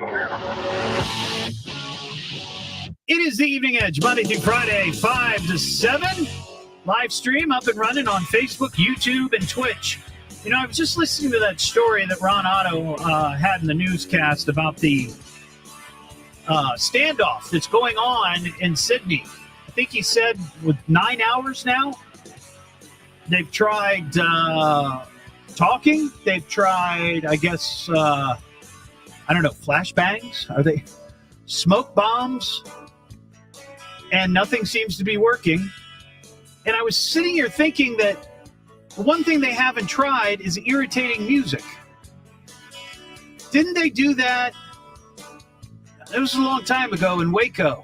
It is the Evening Edge, Monday through Friday, 5 to 7. Live stream up and running on Facebook, YouTube, and Twitch. You know, I was just listening to that story that Ron Otto had in the newscast about the standoff that's going on in Sydney. I think he said with 9 hours now. They've tried talking. They've tried, I guess, I don't know, flashbangs? Are they smoke bombs? And nothing seems to be working. And I was sitting here thinking that the one thing they haven't tried is irritating music. Didn't they do that? It was a long time ago in Waco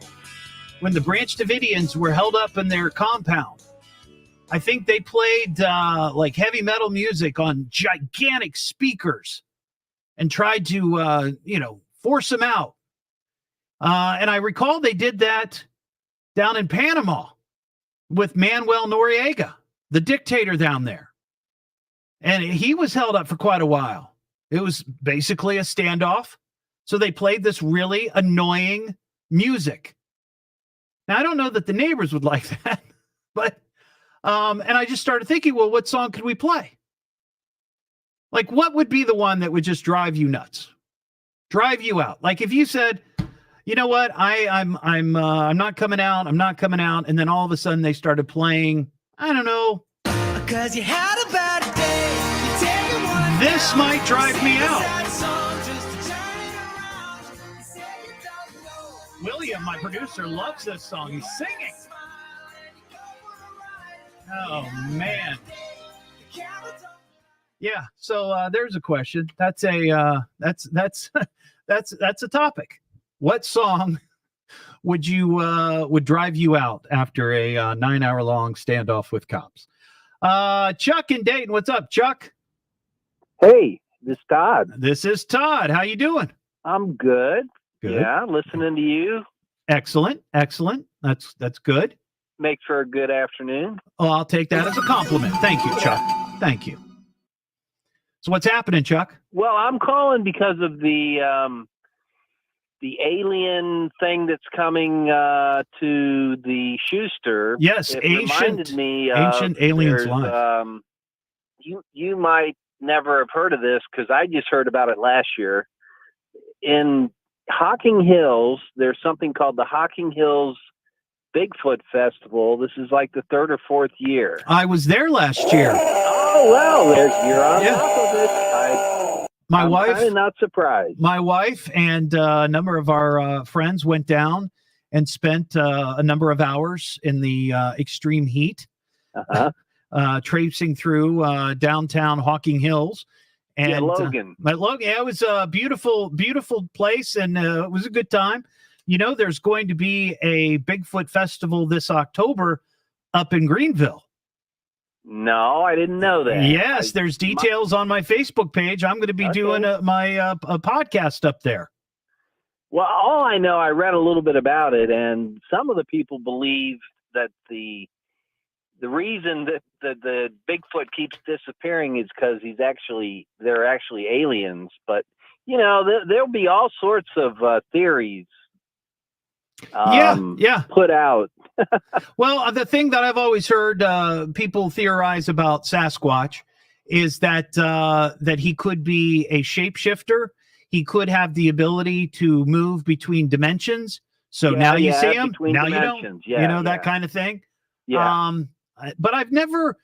when the Branch Davidians were held up in their compound. I think they played like heavy metal music on gigantic speakers and tried to, force them out. And I recall they did that down in Panama with Manuel Noriega, the dictator down there. And he was held up for quite a while. It was basically a standoff. So they played this really annoying music. Now, I don't know that the neighbors would like that, but, and I just started thinking, well, what song could we play? Like, what would be the one that would just drive you nuts? Drive you out. Like if you said, you know what, I'm not coming out. I'm not coming out. And then all of a sudden they started playing, I don't know. 'Cause you had a bad day. This might drive me out. William, my producer, loves this song. He's singing. Oh man. Yeah. So there's a question. That's a that's a topic. What song would drive you out after a 9-hour-long standoff with cops? Chuck in Dayton, what's up, Chuck? Hey, this is Todd. This is Todd. How you doing? I'm good. Good. Yeah, listening to you. Excellent. That's good. Makes for a good afternoon. Oh, I'll take that as a compliment. Thank you, Chuck. Thank you. So what's happening, Chuck? Well, I'm calling because of the alien thing that's coming to the Schuster. Yes, it ancient reminded me ancient aliens live. You might never have heard of this because I just heard about it last year. In Hocking Hills, there's something called the Hocking Hills Bigfoot Festival. This is like the third or fourth year. I was there last year. Oh, well, you're on top of it. My I'm wife, kinda not surprised. My wife and a number of our friends went down and spent a number of hours in the extreme heat, traipsing through downtown Hocking Hills. And Logan. It was a beautiful, beautiful place, and it was a good time. You know, there's going to be a Bigfoot festival this October up in Greenville. No, I didn't know that. Yes, there's details on my Facebook page. I'm going to be doing my a podcast up there. Well, all I know, I read a little bit about it, and some of the people believe that the reason that the Bigfoot keeps disappearing is because they're actually aliens. But there'll be all sorts of theories. Put out. Well, the thing that I've always heard people theorize about Sasquatch is that he could be a shapeshifter. He could have the ability to move between dimensions. So now you see him, now you don't. That kind of thing. Yeah. But I've never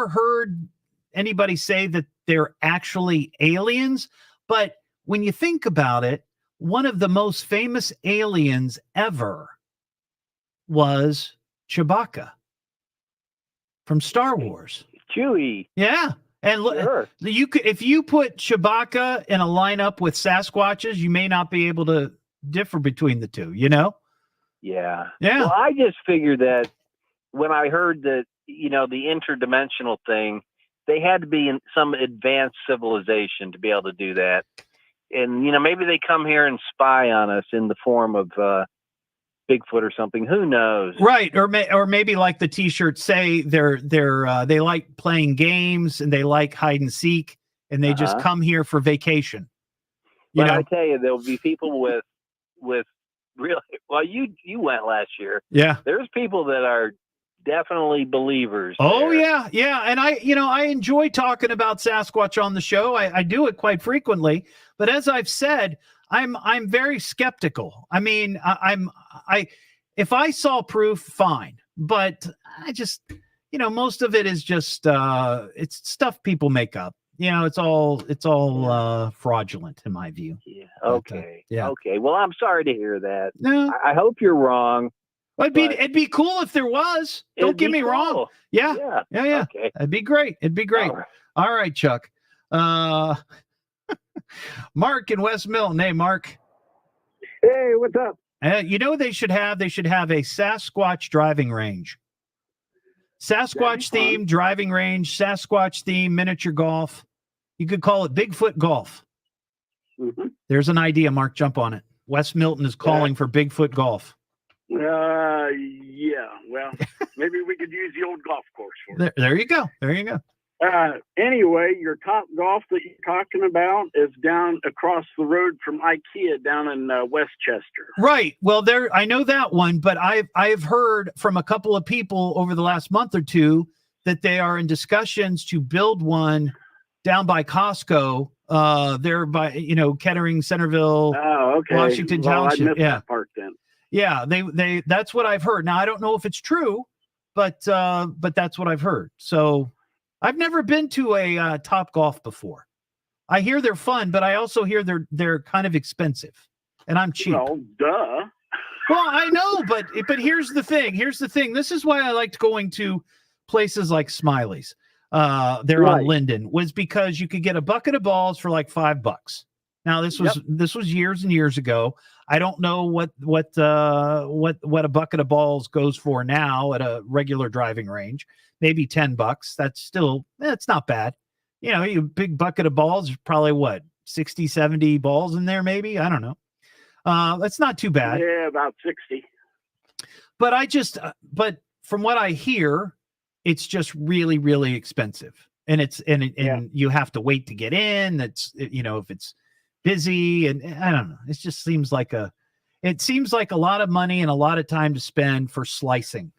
heard anybody say that they're actually aliens. But when you think about it, one of the most famous aliens ever was Chewbacca from Star Wars. Chewie. Yeah. And look, if you put Chewbacca in a lineup with Sasquatches, you may not be able to differ between the two, Yeah. Yeah. Well, I just figured that when I heard that, the interdimensional thing, they had to be in some advanced civilization to be able to do that. And, maybe they come here and spy on us in the form of Bigfoot or something. Who knows? Right. Or maybe like the t-shirts say they like playing games and they like hide and seek and they just come here for vacation. But I tell you, there'll be people with really, well, you went last year. Yeah. There's people that are definitely believers. Oh yeah. Yeah. And I enjoy talking about Sasquatch on the show. I do it quite frequently, but as I've said, I'm very skeptical. I mean, if I saw proof, fine, but I just, most of it is just, it's stuff people make up. It's all fraudulent in my view. Yeah. Okay. Yeah. Okay. Well, I'm sorry to hear that. No. I hope you're wrong. It'd be cool if there was. Don't get me wrong. Yeah. Okay. It'd be great. All right, Chuck. Mark in West Milton. Hey, Mark. Hey, what's up? They should have a Sasquatch driving range. Sasquatch theme driving range, Sasquatch theme miniature golf. You could call it Bigfoot golf. Mm-hmm. There's an idea, Mark. Jump on it. West Milton is calling for Bigfoot golf. Yeah. Well, maybe we could use the old golf course for it. There you go. Anyway, your Top Golf that you're talking about is down across the road from IKEA down in Westchester. Right. Well, I know that one, but I've heard from a couple of people over the last month or two that they are in discussions to build one down by Costco. There by Kettering, Centerville, Washington Township. I missed that part then. Yeah, they that's what I've heard. Now I don't know if it's true, but that's what I've heard. So I've never been to a Top Golf before. I hear they're fun, but I also hear they're kind of expensive, and I'm cheap. Well, duh. Well, I know, but here's the thing. This is why I liked going to places like Smileys. There on Linden, was because you could get a bucket of balls for like $5. Now this was years and years ago. I don't know what a bucket of balls goes for now at a regular driving range. Maybe $10. That's still, it's not bad. You big bucket of balls, probably 60, 70 balls in there, maybe. I don't know. That's not too bad. Yeah, about 60. But from what I hear, it's just really, really expensive. And you have to wait to get in. That's, if it's busy, and I don't know. It just seems like a lot of money and a lot of time to spend for slicing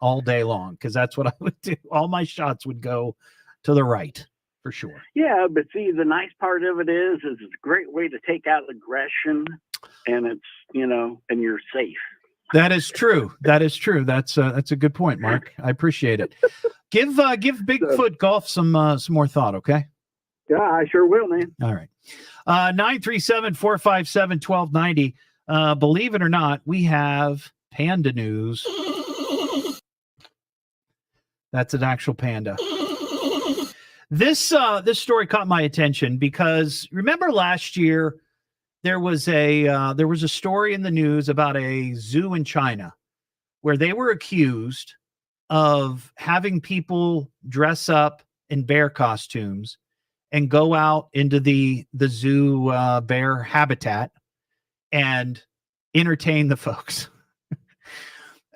all day long. Cause that's what I would do. All my shots would go to the right for sure. Yeah. But see, the nice part of it is it's a great way to take out aggression, and it's, and you're safe. That is true. That's a good point, Mark. I appreciate it. Give Bigfoot golf some more thought. Okay. Yeah, I sure will, man. All right. 937-457-1290. Believe it or not, we have panda news. That's an actual panda. This story caught my attention because remember last year there was a story in the news about a zoo in China where they were accused of having people dress up in bear costumes and go out into the zoo bear habitat and entertain the folks.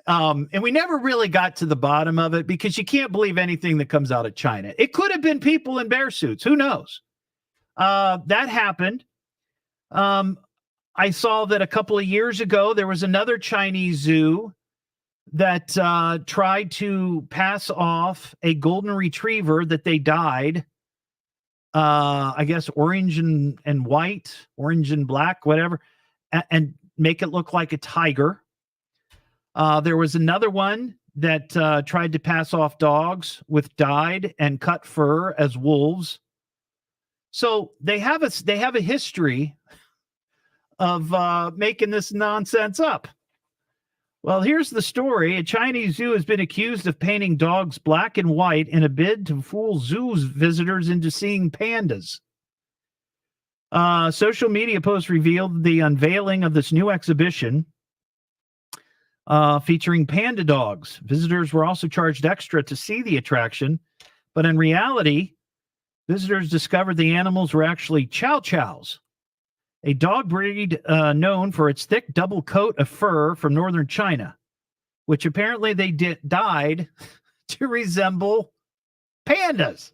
And we never really got to the bottom of it because you can't believe anything that comes out of China. It could have been people in bear suits. Who knows? That happened. I saw that a couple of years ago, there was another Chinese zoo that tried to pass off a golden retriever that they dyed, I guess, orange and white, orange and black, whatever, and make it look like a tiger. There was another one that tried to pass off dogs with dyed and cut fur as wolves. So they have a history of making this nonsense up. Well, here's the story. A Chinese zoo has been accused of painting dogs black and white in a bid to fool zoo's visitors into seeing pandas. Social media posts revealed the unveiling of this new exhibition featuring panda dogs. Visitors were also charged extra to see the attraction, but in reality, visitors discovered the animals were actually chow chows, a dog breed known for its thick double coat of fur from northern China, which apparently they dyed to resemble pandas.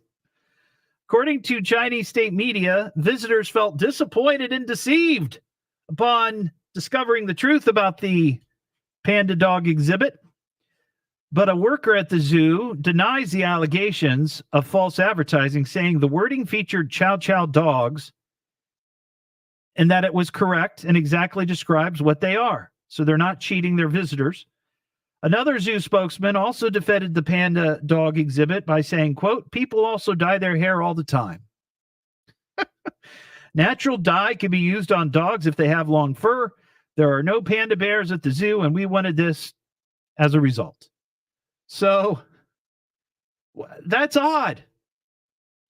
According to Chinese state media, visitors felt disappointed and deceived upon discovering the truth about the panda dog exhibit. But a worker at the zoo denies the allegations of false advertising, saying the wording featured chow chow dogs and that it was correct and exactly describes what they are. So they're not cheating their visitors. Another zoo spokesman also defended the panda dog exhibit by saying, quote, people also dye their hair all the time. Natural dye can be used on dogs if they have long fur. There are no panda bears at the zoo, and we wanted this as a result. So that's odd.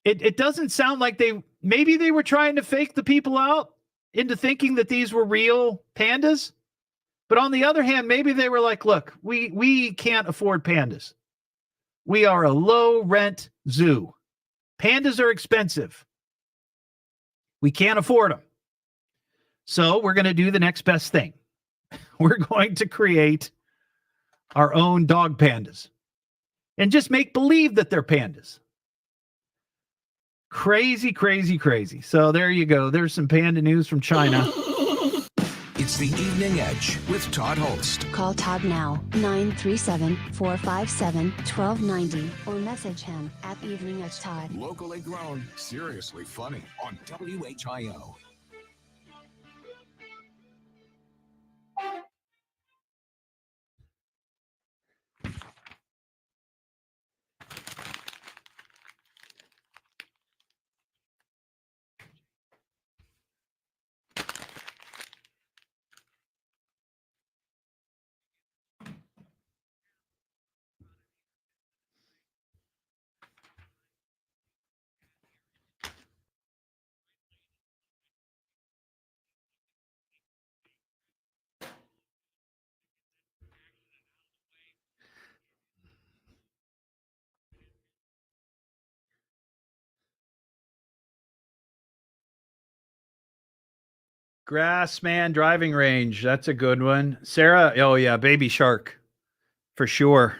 It doesn't sound like maybe they were trying to fake the people out into thinking that these were real pandas. But on the other hand, maybe they were like, look, we can't afford pandas. We are a low rent zoo. Pandas are expensive. We can't afford them. So we're going to do the next best thing. We're going to create our own dog pandas and just make believe that they're pandas. Crazy, crazy, crazy. So there you go. There's some panda news from China. It's the Evening Edge with Todd Hollst. Call Todd now, 937-457-1290, or message him at Evening Edge Todd. Locally grown, seriously funny on WHIO. Grassman driving range. That's a good one. Sarah. Oh, yeah. Baby Shark. For sure.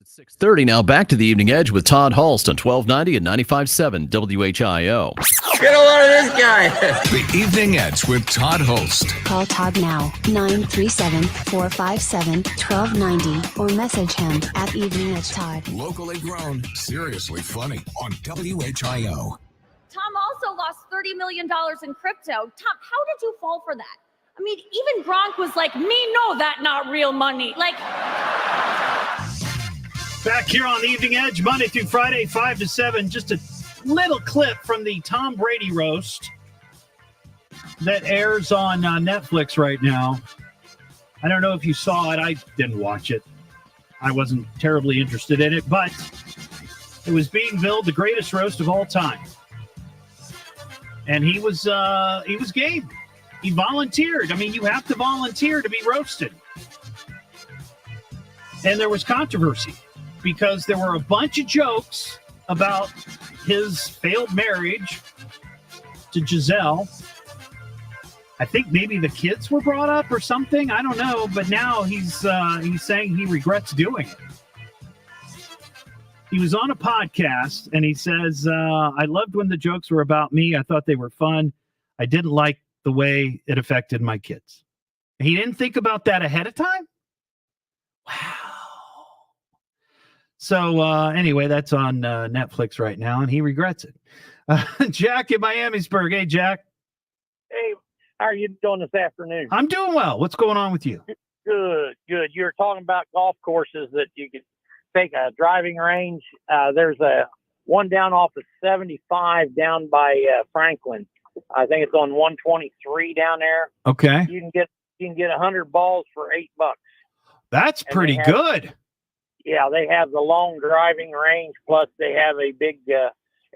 It's 6:30 now. Back to the Evening Edge with Todd Hollst on 1290 and 95.7 WHIO. Get a load of this guy. The Evening Edge with Todd Hollst. Call Todd now, 937-457-1290, or message him at Evening Edge Todd. Locally grown, seriously funny on WHIO. Tom also lost $30 million in crypto. Tom, how did you fall for that? I mean, even Gronk was like, me know that not real money. Like... Back here on the Evening Edge, Monday through Friday, 5 to 7. Just a little clip from the Tom Brady roast that airs on Netflix right now. I don't know if you saw it. I didn't watch it. I wasn't terribly interested in it, but it was being billed the greatest roast of all time. And he was game. He volunteered. I mean, you have to volunteer to be roasted. And there was controversy, because there were a bunch of jokes about his failed marriage to Giselle. I think maybe the kids were brought up or something. I don't know. But now he's saying he regrets doing it. He was on a podcast and he says, I loved when the jokes were about me. I thought they were fun. I didn't like the way it affected my kids. He didn't think about that ahead of time? Wow. So anyway, that's on Netflix right now, and he regrets it. Jack in Miamisburg. Hey, Jack. Hey, how are you doing this afternoon? I'm doing well. What's going on with you? Good. You were talking about golf courses that you could take a driving range. There's a one down off of 75 down by Franklin. I think it's on 123 down there. Okay. You can get 100 balls for $8. That's pretty good. Yeah, they have the long driving range, plus they have a big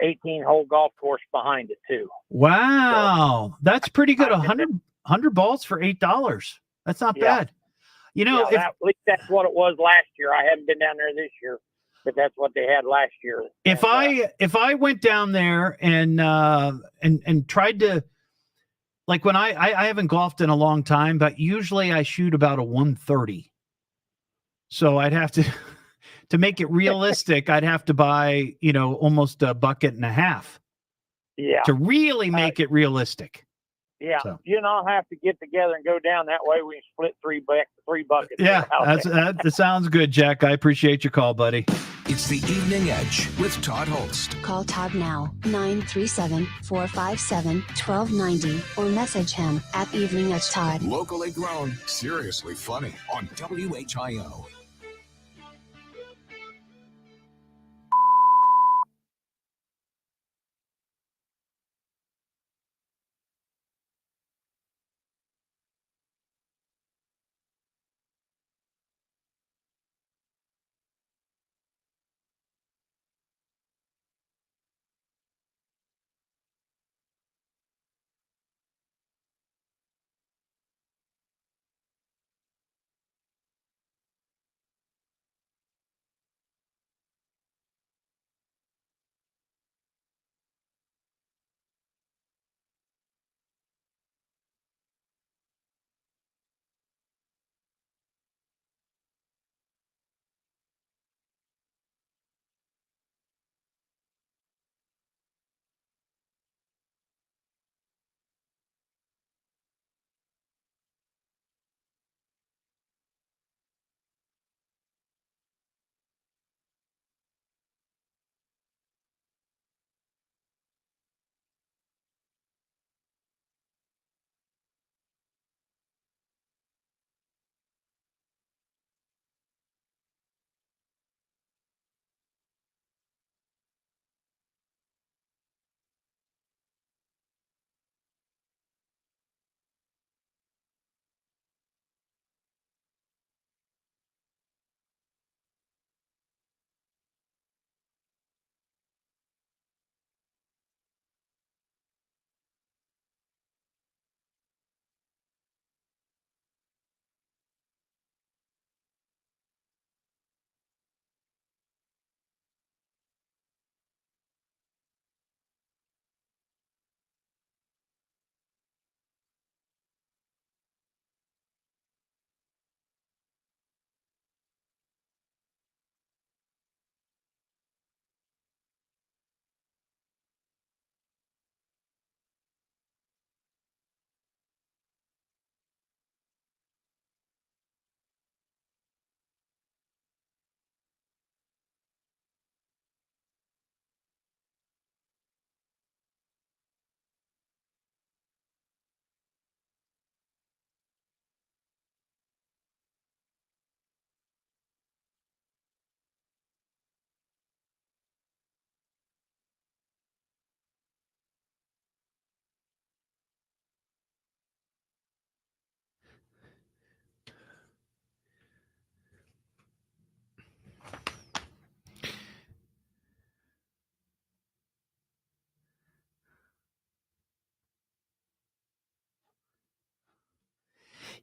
18-hole golf course behind it, too. Wow. That's pretty good. 100 balls for $8. That's not bad. You know, at least that's what it was last year. I haven't been down there this year, but that's what they had last year. If I went down there and tried to, like, when I haven't golfed in a long time, but usually I shoot about a 130. So I'd have to make it realistic, I'd have to buy, almost a bucket and a half. Yeah. To really make it realistic. Yeah. So. You and I'll have to get together and go down that way. We can split three buckets. Yeah, that sounds good, Jack. I appreciate your call, buddy. It's the Evening Edge with Todd Hollst. Call Todd now, 937-457-1290, or message him at Evening Edge Todd. Locally grown, seriously funny on WHIO.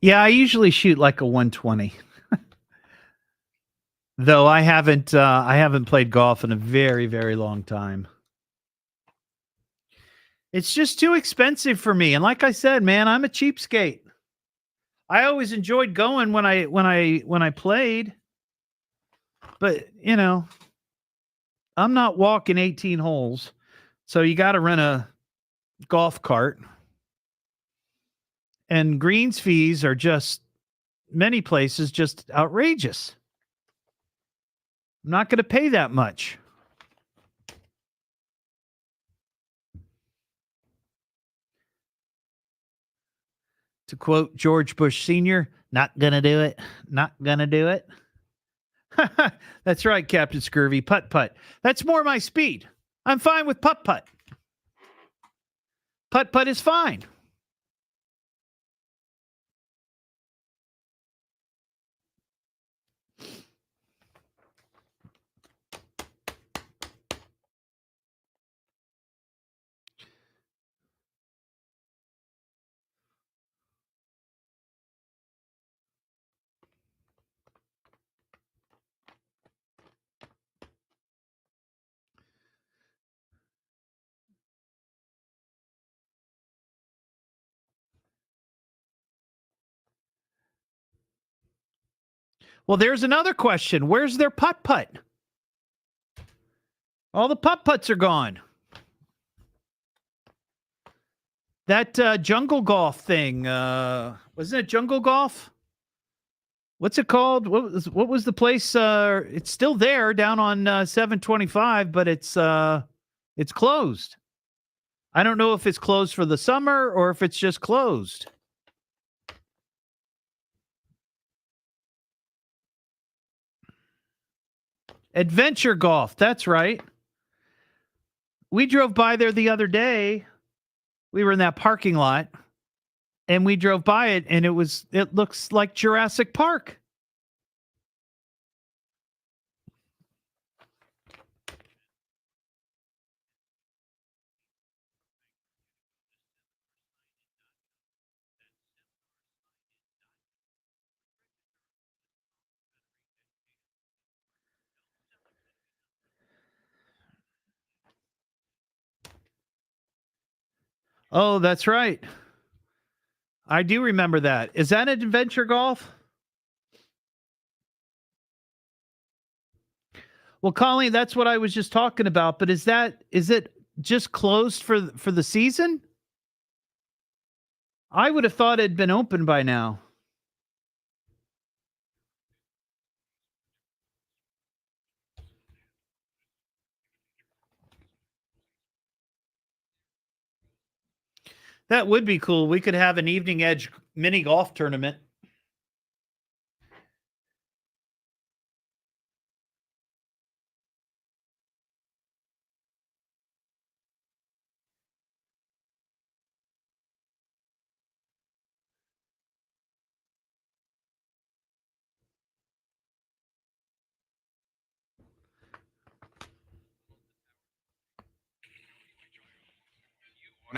Yeah, I usually shoot like a 120. Though I haven't played golf in a very, very long time. It's just too expensive for me. And like I said, man, I'm a cheapskate. I always enjoyed going when I played. But, you know, I'm not walking 18 holes. So you got to rent a golf cart. And greens fees are just many places just outrageous. I'm not going to pay that much. To quote George Bush Sr., not going to do it. Not going to do it. That's right, Captain Scurvy. Putt-putt. That's more my speed. I'm fine with putt-putt. Putt-putt is fine. Well, there's another question. Where's their putt-putt? All the putt-putts are gone. That jungle golf thing, wasn't it jungle golf? What's it called? What was the place? It's still there down on 725, but it's closed. I don't know if it's closed for the summer or if it's just closed. Adventure golf. That's right. We drove by there the other day. We were in that parking lot and we drove by it and it looks like Jurassic Park. Oh, that's right. I do remember that. Is that an adventure golf? Well, Colleen, that's what I was just talking about. But is it just closed for the season? I would have thought it had been open by now. That would be cool. We could have an Evening Edge mini golf tournament.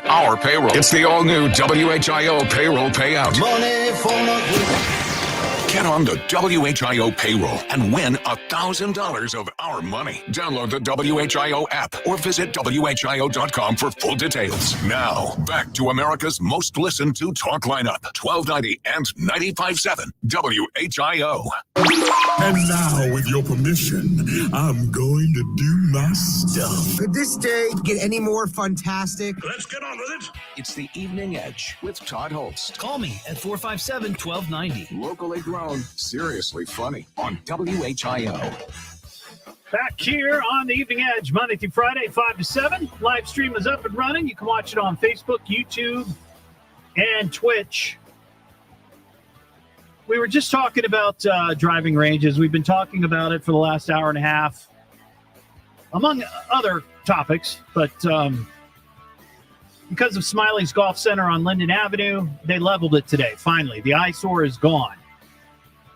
Our payroll. It's the all-new WHIO payroll payout. Money for nothing. Get on the WHIO payroll and win $1,000 of our money. Download the WHIO app or visit WHIO.com for full details. Now, back to America's most listened to talk lineup, 1290 and 95.7 WHIO. And now, with your permission, I'm going to do my stuff. Could this day get any more fantastic? Let's get on with it. It's the Evening Edge with Todd Hollst. Call me at 457-1290. Locally grown, seriously funny on WHIO. Back here on the Evening Edge, Monday through Friday, 5 to 7. Live stream is up and running. You can watch it on Facebook, YouTube, and Twitch. We were just talking about driving ranges. We've been talking about it for the last hour and a half, among other topics. But because of Smileys Golf Center on Linden Avenue, they leveled it today, finally. The eyesore is gone,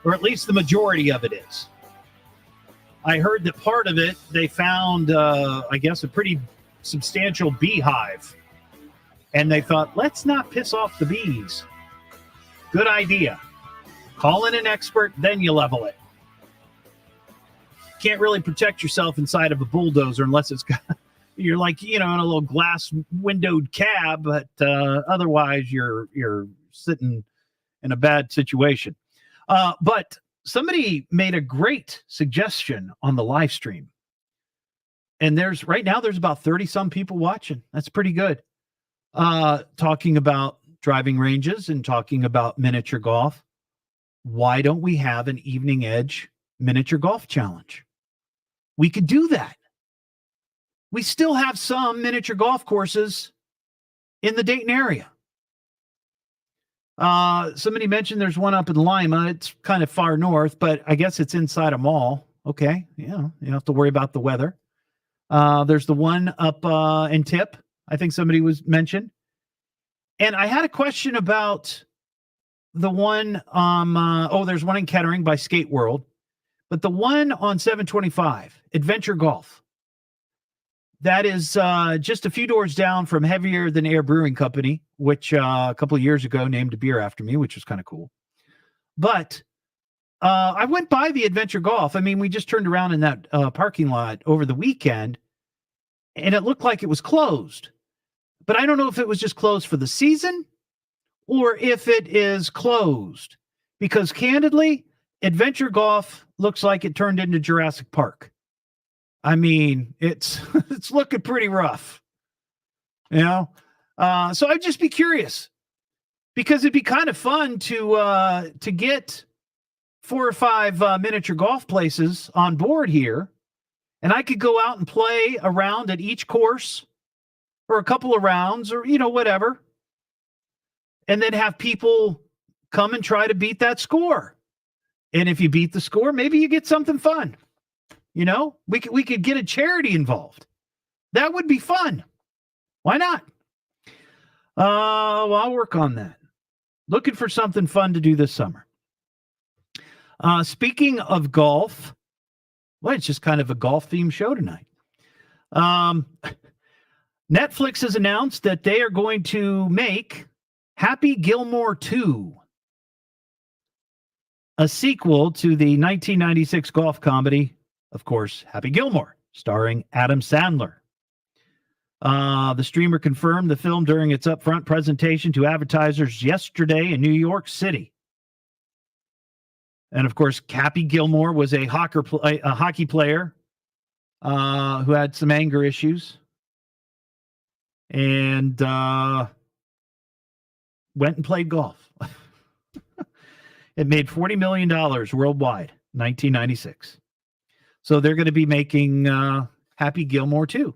or at least the majority of it is. I heard that part of it, they found, I guess, a pretty substantial beehive. And they thought, let's not piss off the bees. Good idea. Call in an expert, then you level it. Can't really protect yourself inside of a bulldozer unless it's got, you're like, in a little glass windowed cab, but otherwise you're sitting in a bad situation. But somebody made a great suggestion on the live stream. And right now there's about 30 some people watching. That's pretty good. Talking about driving ranges and talking about miniature golf. Why don't we have an Evening Edge miniature golf challenge? We could do that. We still have some miniature golf courses in the Dayton area. Somebody mentioned there's one up in Lima. It's kind of far north, but I guess it's inside a mall. Okay. Yeah. You don't have to worry about the weather. There's the one up in Tip. I think somebody was mentioned. And I had a question about the one, there's one in Kettering by Skate World, but the one on 725, Adventure Golf. That is just a few doors down from Heavier Than Air Brewing Company, which a couple of years ago named a beer after me, which was kind of cool. But I went by the Adventure Golf. I mean, we just turned around in that parking lot over the weekend, and it looked like it was closed. But I don't know if it was just closed for the season or if it is closed. Because candidly, Adventure Golf looks like it turned into Jurassic Park. I mean, it's looking pretty rough. So I'd just be curious. Because it'd be kind of fun to get 4 or 5 miniature golf places on board here. And I could go out and play a round at each course or a couple of rounds or, whatever. And then have people come and try to beat that score. And if you beat the score, maybe you get something fun. We could get a charity involved. That would be fun. Why not? Well, I'll work on that. Looking for something fun to do this summer. Speaking of golf, well, it's just kind of a golf-themed show tonight. Netflix has announced that they are going to make Happy Gilmore 2, a sequel to the 1996 golf comedy, of course, Happy Gilmore, starring Adam Sandler. The streamer confirmed the film during its upfront presentation to advertisers yesterday in New York City. And, of course, Happy Gilmore was a hockey player who had some anger issues and went and played golf. It made $40 million worldwide, 1996. So they're going to be making Happy Gilmore 2.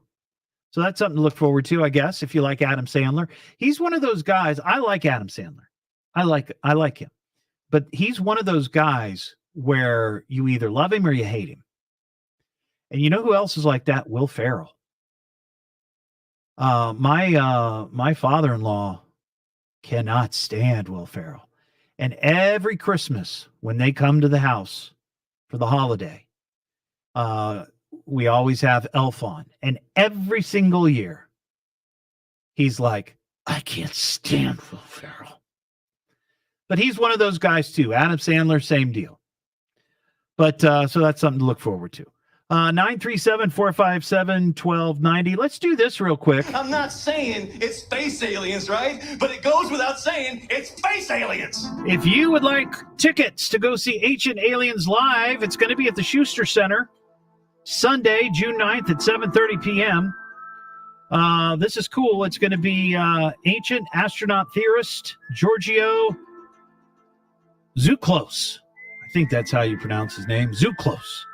So that's something to look forward to, I guess, if you like Adam Sandler. He's one of those guys. I like Adam Sandler. I like him. But he's one of those guys where you either love him or you hate him. And you know who else is like that? Will Ferrell. My father-in-law cannot stand Will Ferrell. And every Christmas, when they come to the house for the holiday, we always have Elf on. And every single year, he's like, I can't stand Will Ferrell. But he's one of those guys, too. Adam Sandler, same deal. But so that's something to look forward to. 937-457-1290. Let's do this real quick. I'm not saying it's space aliens, right? But it goes without saying it's space aliens. If you would like tickets to go see Ancient Aliens live, it's going to be at the Schuster Center Sunday, June 9th at 7:30 p.m. This is cool. It's going to be ancient astronaut theorist Giorgio Tsoukalos. I think that's how you pronounce his name, Tsoukalos.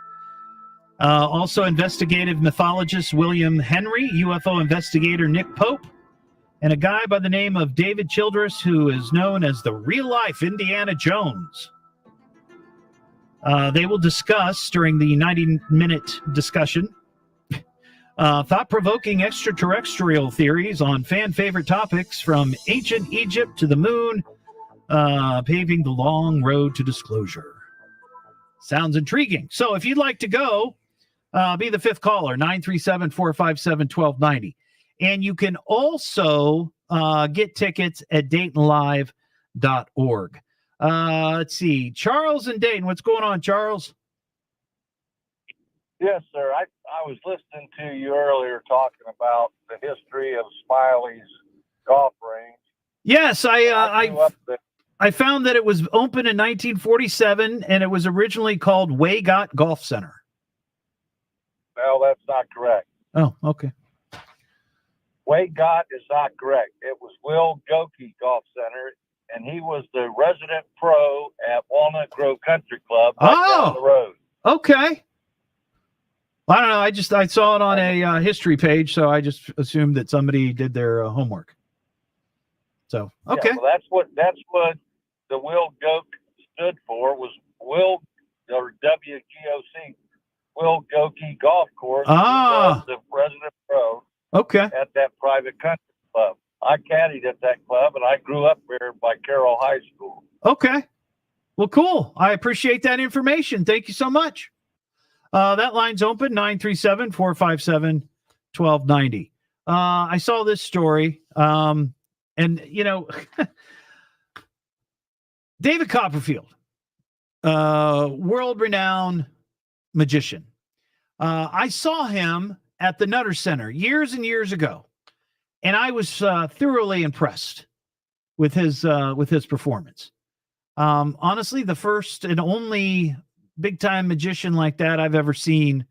Also, investigative mythologist William Henry, UFO investigator Nick Pope, and a guy by the name of David Childress, who is known as the real-life Indiana Jones. They will discuss, during the 90-minute discussion, thought-provoking extraterrestrial theories on fan-favorite topics from ancient Egypt to the moon, paving the long road to disclosure. Sounds intriguing. So if you'd like to go, be the fifth caller, 937-457-1290. And you can also get tickets at DaytonLive.org. Let's see. Charles and Dayton. What's going on, Charles? Yes, sir. I was listening to you earlier talking about the history of Smiley's golf range. Yes, I grew up there. I found that it was opened in 1947, and it was originally called Waygott Golf Center. Well, that's not correct. Oh, okay. Waygott is not correct. It was Will Gokey Golf Center, and he was the resident pro at Walnut Grove Country Club down the road. Okay. I don't know. I saw it on a history page, so I just assumed that somebody did their homework. So okay. Yeah, well, that's what the Will Goke stood for, was Will, or WGOC, Will Gokey Golf Course. He was the resident pro. Okay. At that private country club. I caddied at that club, and I grew up there by Carroll High School. Okay. Well, cool. I appreciate that information. Thank you so much. That line's open, 937-457-1290. I saw this story, and, you know, David Copperfield, world-renowned magician. I saw him at the Nutter Center years and years ago, and I was thoroughly impressed with his performance. Honestly, the first and only big-time magician like that I've ever seen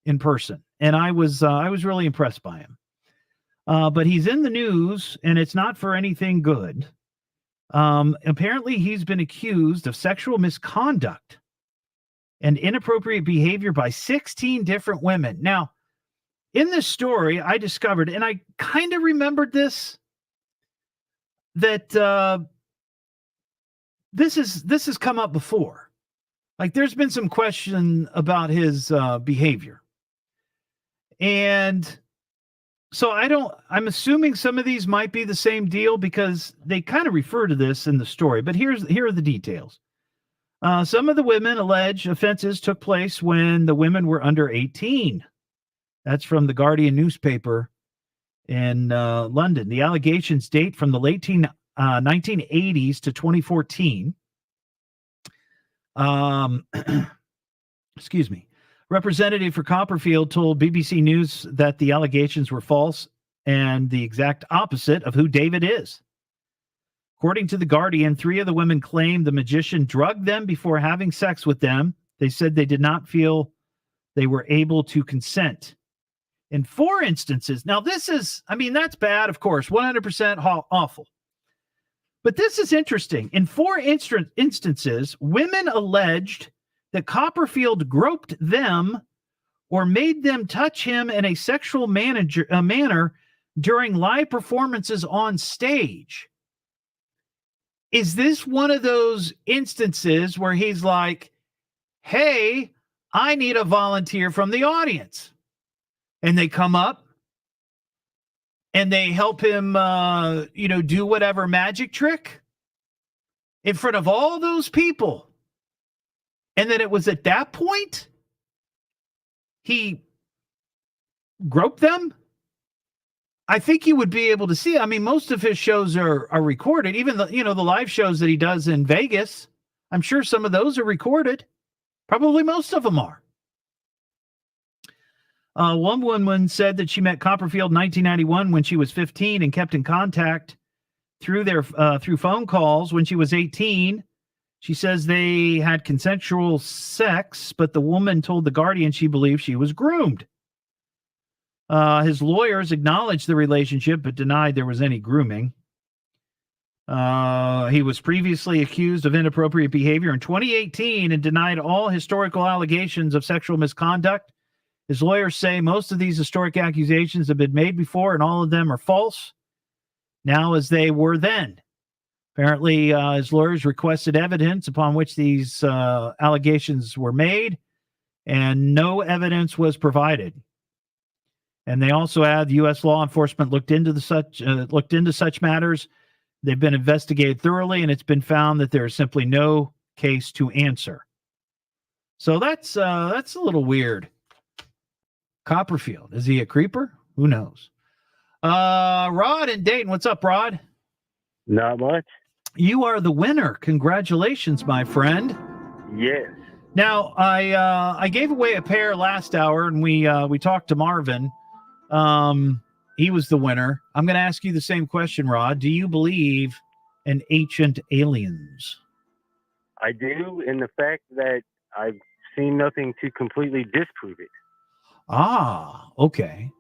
in person, and I was really impressed by him. But he's in the news, and it's not for anything good. Apparently, he's been accused of sexual misconduct and inappropriate behavior by 16 different women. Now, in this story, I discovered, and I kind of remembered this, that this has come up before. Like, there's been some question about his behavior. And so I'm assuming some of these might be the same deal because they kind of refer to this in the story, but here are the details. Some of the women allege offenses took place when the women were under 18. That's from the Guardian newspaper in London. The allegations date from the late 1980s to 2014. Excuse me. Representative for Copperfield told BBC News that the allegations were false and the exact opposite of who David is. According to the Guardian, 3 of the women claimed the magician drugged them before having sex with them. They said they did not feel they were able to consent. In 4 instances, now this is, I mean, that's bad, of course, 100% awful. But this is interesting. In 4 instances, women alleged that Copperfield groped them or made them touch him in a sexual manner during live performances on stage. Is this one of those instances where he's like, hey, I need a volunteer from the audience? And they come up and they help him, do whatever magic trick in front of all those people. And then it was at that point he groped them. I think you would be able to see. I mean, most of his shows are recorded. Even the live shows that he does in Vegas, I'm sure some of those are recorded. Probably most of them are. One woman said that she met Copperfield in 1991 when she was 15 and kept in contact through phone calls when she was 18. She says they had consensual sex, but the woman told The Guardian she believed she was groomed. His lawyers acknowledged the relationship, but denied there was any grooming. He was previously accused of inappropriate behavior in 2018 and denied all historical allegations of sexual misconduct. His lawyers say most of these historic accusations have been made before, and all of them are false now as they were then. Apparently, his lawyers requested evidence upon which these allegations were made, and no evidence was provided. And they also add the U.S. law enforcement looked into such matters. They've been investigated thoroughly, and it's been found that there is simply no case to answer. So that's a little weird. Copperfield, is he a creeper? Who knows? Rod and Dayton, what's up, Rod? Not much. You are the winner. Congratulations, my friend. Yes. Now, I gave away a pair last hour, and we talked to Marvin. He was the winner. I'm going to ask you the same question, Rod. Do you believe in ancient aliens? I do, in the fact that I've seen nothing to completely disprove it. Ah, okay.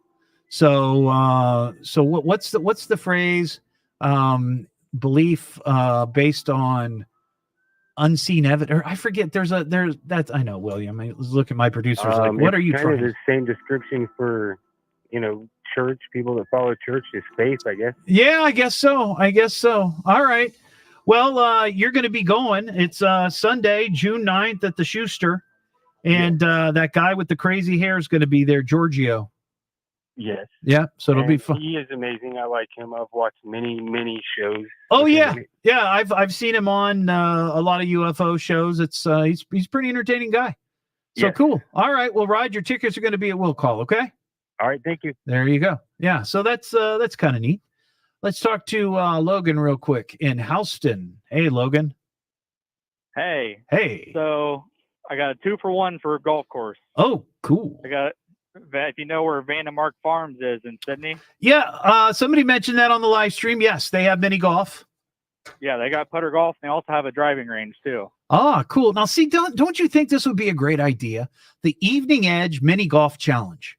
So, what's the phrase? Belief based on unseen evidence. I forget. There's that I know. William, I look at my producers like, what are you kind trying? of the same description for, church, people that follow church is faith, I guess. Yeah, I guess so. All right. Well, you're going to be going. It's Sunday, June 9th at the Schuster. And that guy with the crazy hair is going to be there, Giorgio. Yes. Yeah, so it'll be fun. He is amazing. I like him. I've watched many shows. Oh, yeah. Yeah, I've seen him on a lot of UFO shows. It's he's a pretty entertaining guy. So cool. All right. Well, Rod, your tickets are going to be at Will Call, okay? All right, thank you. There you go. Yeah, so that's kind of neat. Let's talk to Logan real quick in Houston. Hey, Logan. Hey. Hey. So I got a 2-for-1 for a golf course. Oh, cool. I got if you know where Vandermark Farms is in Sydney. Yeah, somebody mentioned that on the live stream. Yes, they have mini golf. Yeah, they got putter golf, and they also have a driving range too. Ah, cool. Now, see, don't you think this would be a great idea? The Evening Edge Mini Golf Challenge.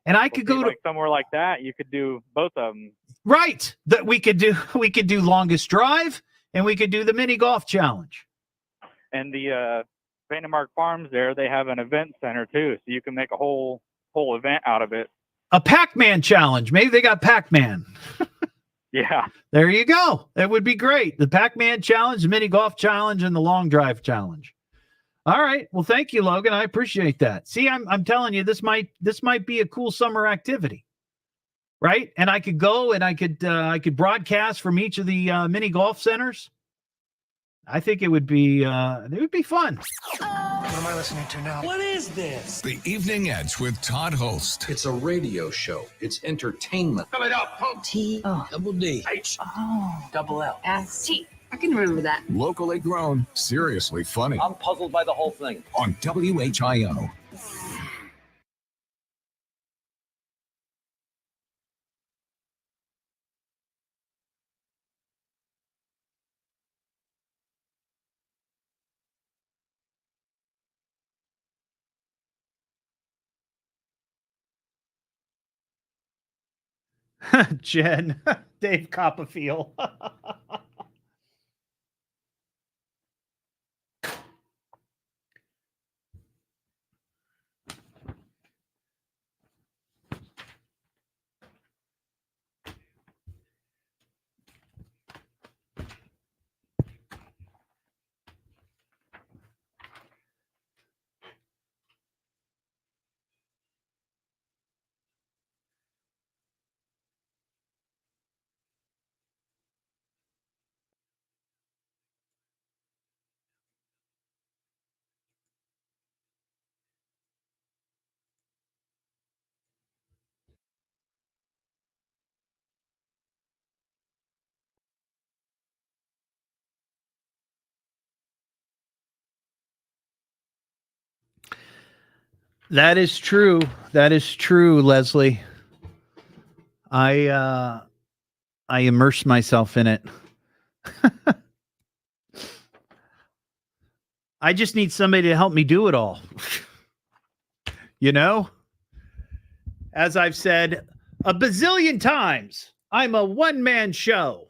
And I could go to somewhere like that. You could do both of them. Right. That we could do longest drive, and we could do the mini golf challenge. And the Vandermark Farms there, they have an event center too, so you can make a whole event out of it. A Pac-Man challenge. Maybe they got Pac-Man. Yeah. There you go. That would be great. The Pac-Man challenge, the mini golf challenge, and the long drive challenge. All right. Well, thank you, Logan. I appreciate that. See, I'm telling you, this might be a cool summer activity, right? And I could go and I could broadcast from each of the mini golf centers. I think it would be fun. What am I listening to now? What is this? The Evening Edge with Todd Hollst. It's a radio show. It's entertainment. Fill it up, punk. Double D. H. Double L. S-T. I can remember that. Locally grown, seriously funny. I'm puzzled by the whole thing. On WHIO. Jen, Dave Copperfield. That is true. That is true, Leslie. I immerse myself in it. I just need somebody to help me do it all. You know? As I've said a bazillion times, I'm a one-man show.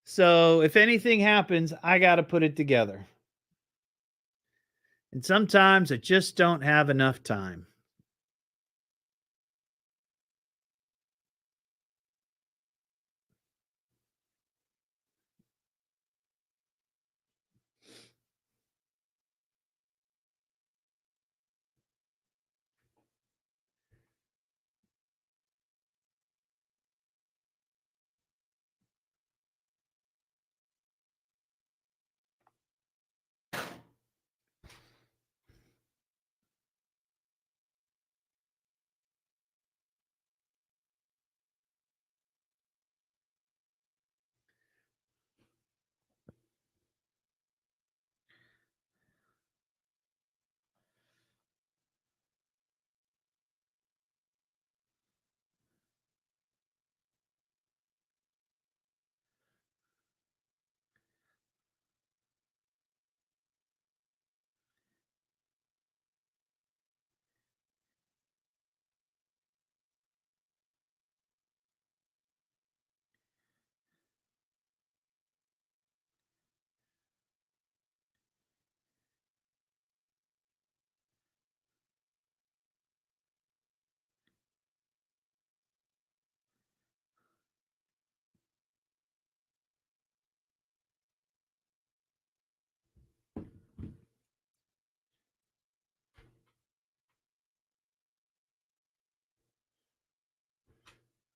So if anything happens, I got to put it together. And sometimes I just don't have enough time.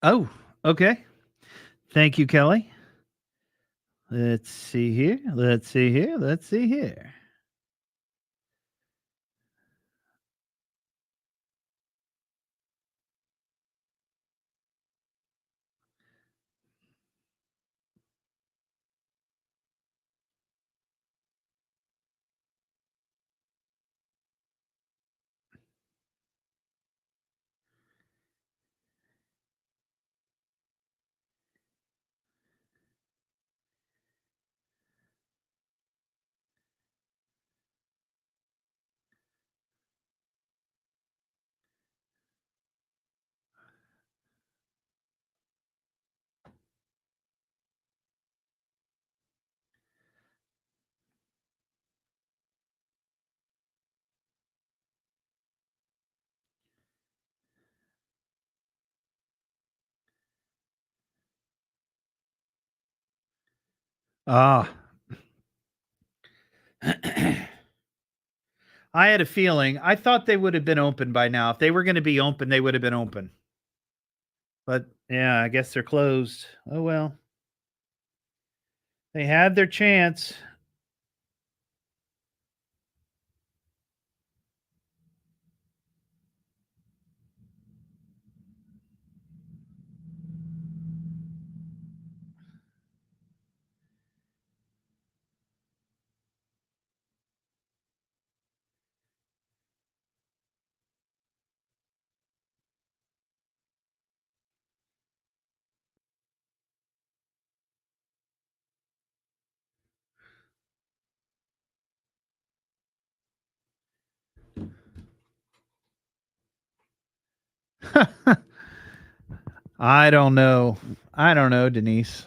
Oh, okay. Thank you, Kelly. Let's see here. Let's see here. Let's see here. Ah. I had a feeling. I thought they would have been open by now. If they were going to be open, they would have been open. But yeah, I guess they're closed. Oh well. They had their chance. I don't know. I don't know, Denise.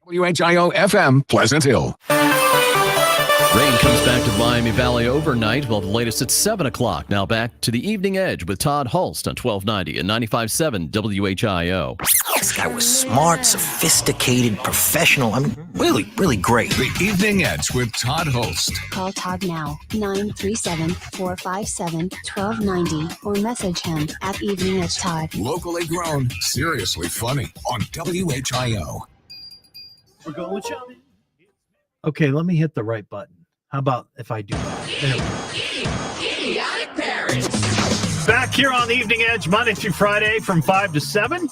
WHIO FM, Pleasant Hill. Rain comes back to the Miami Valley overnight. Well, the latest at 7 o'clock. Now back to the Evening Edge with Todd Hollst on 1290 and 95.7 WHIO. This guy was smart, sophisticated, professional. I mean, really, really great. The Evening Edge with Todd Hollst. Call Todd now, 937-457-1290, or message him at Evening Edge Todd. Locally grown, seriously funny on WHIO. We're going shopping. Okay, let me hit the right button. How about if I do that? There we go. Back here on the Evening Edge, Monday through Friday from 5 to 7.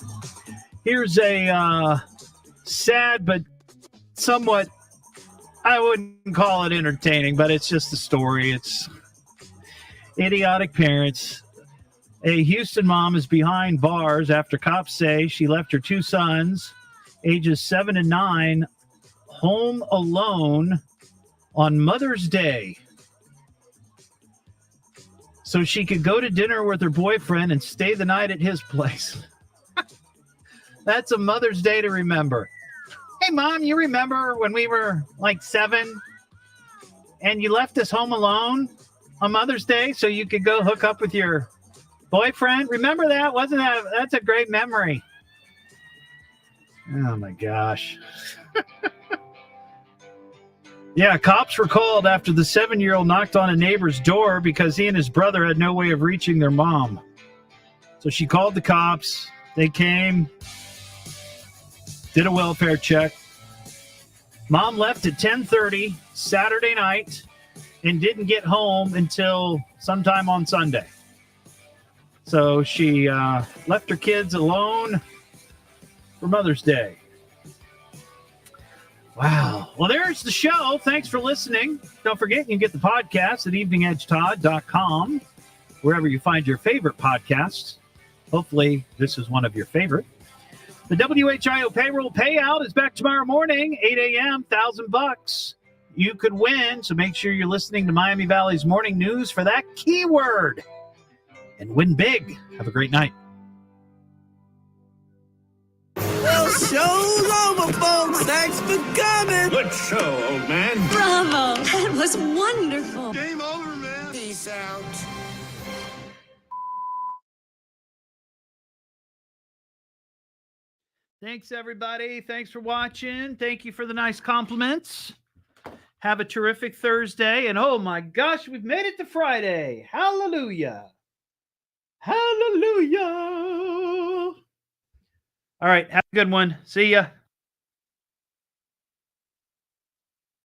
Here's a sad but somewhat, I wouldn't call it entertaining, but it's just a story. It's idiotic parents. A Houston mom is behind bars after cops say she left her two sons, ages 7 and 9, home alone on Mother's Day so she could go to dinner with her boyfriend and stay the night at his place. That's a Mother's Day to remember. Hey, Mom, you remember when we were like 7 and you left us home alone on Mother's Day so you could go hook up with your boyfriend? Remember that? That's a great memory. Oh, my gosh. Yeah, cops were called after the 7-year-old knocked on a neighbor's door because he and his brother had no way of reaching their mom. So she called the cops. They came, did a welfare check. Mom left at 10:30 Saturday night and didn't get home until sometime on Sunday. So she left her kids alone for Mother's Day. Wow. Well, there's the show. Thanks for listening. Don't forget, you can get the podcast at eveningedgetodd.com, wherever you find your favorite podcasts. Hopefully, this is one of your favorite. The WHIO payroll payout is back tomorrow morning, 8 a.m., $1,000. You could win, so make sure you're listening to Miami Valley's Morning News for that keyword. And win big. Have a great night. Well, show's over, folks. Thanks for coming. Good show, old man. Bravo. That was wonderful. Game over, man. Peace out. Thanks, everybody. Thanks for watching. Thank you for the nice compliments. Have a terrific Thursday. And oh my gosh, we've made it to Friday. Hallelujah. Hallelujah. All right. Have a good one. See ya.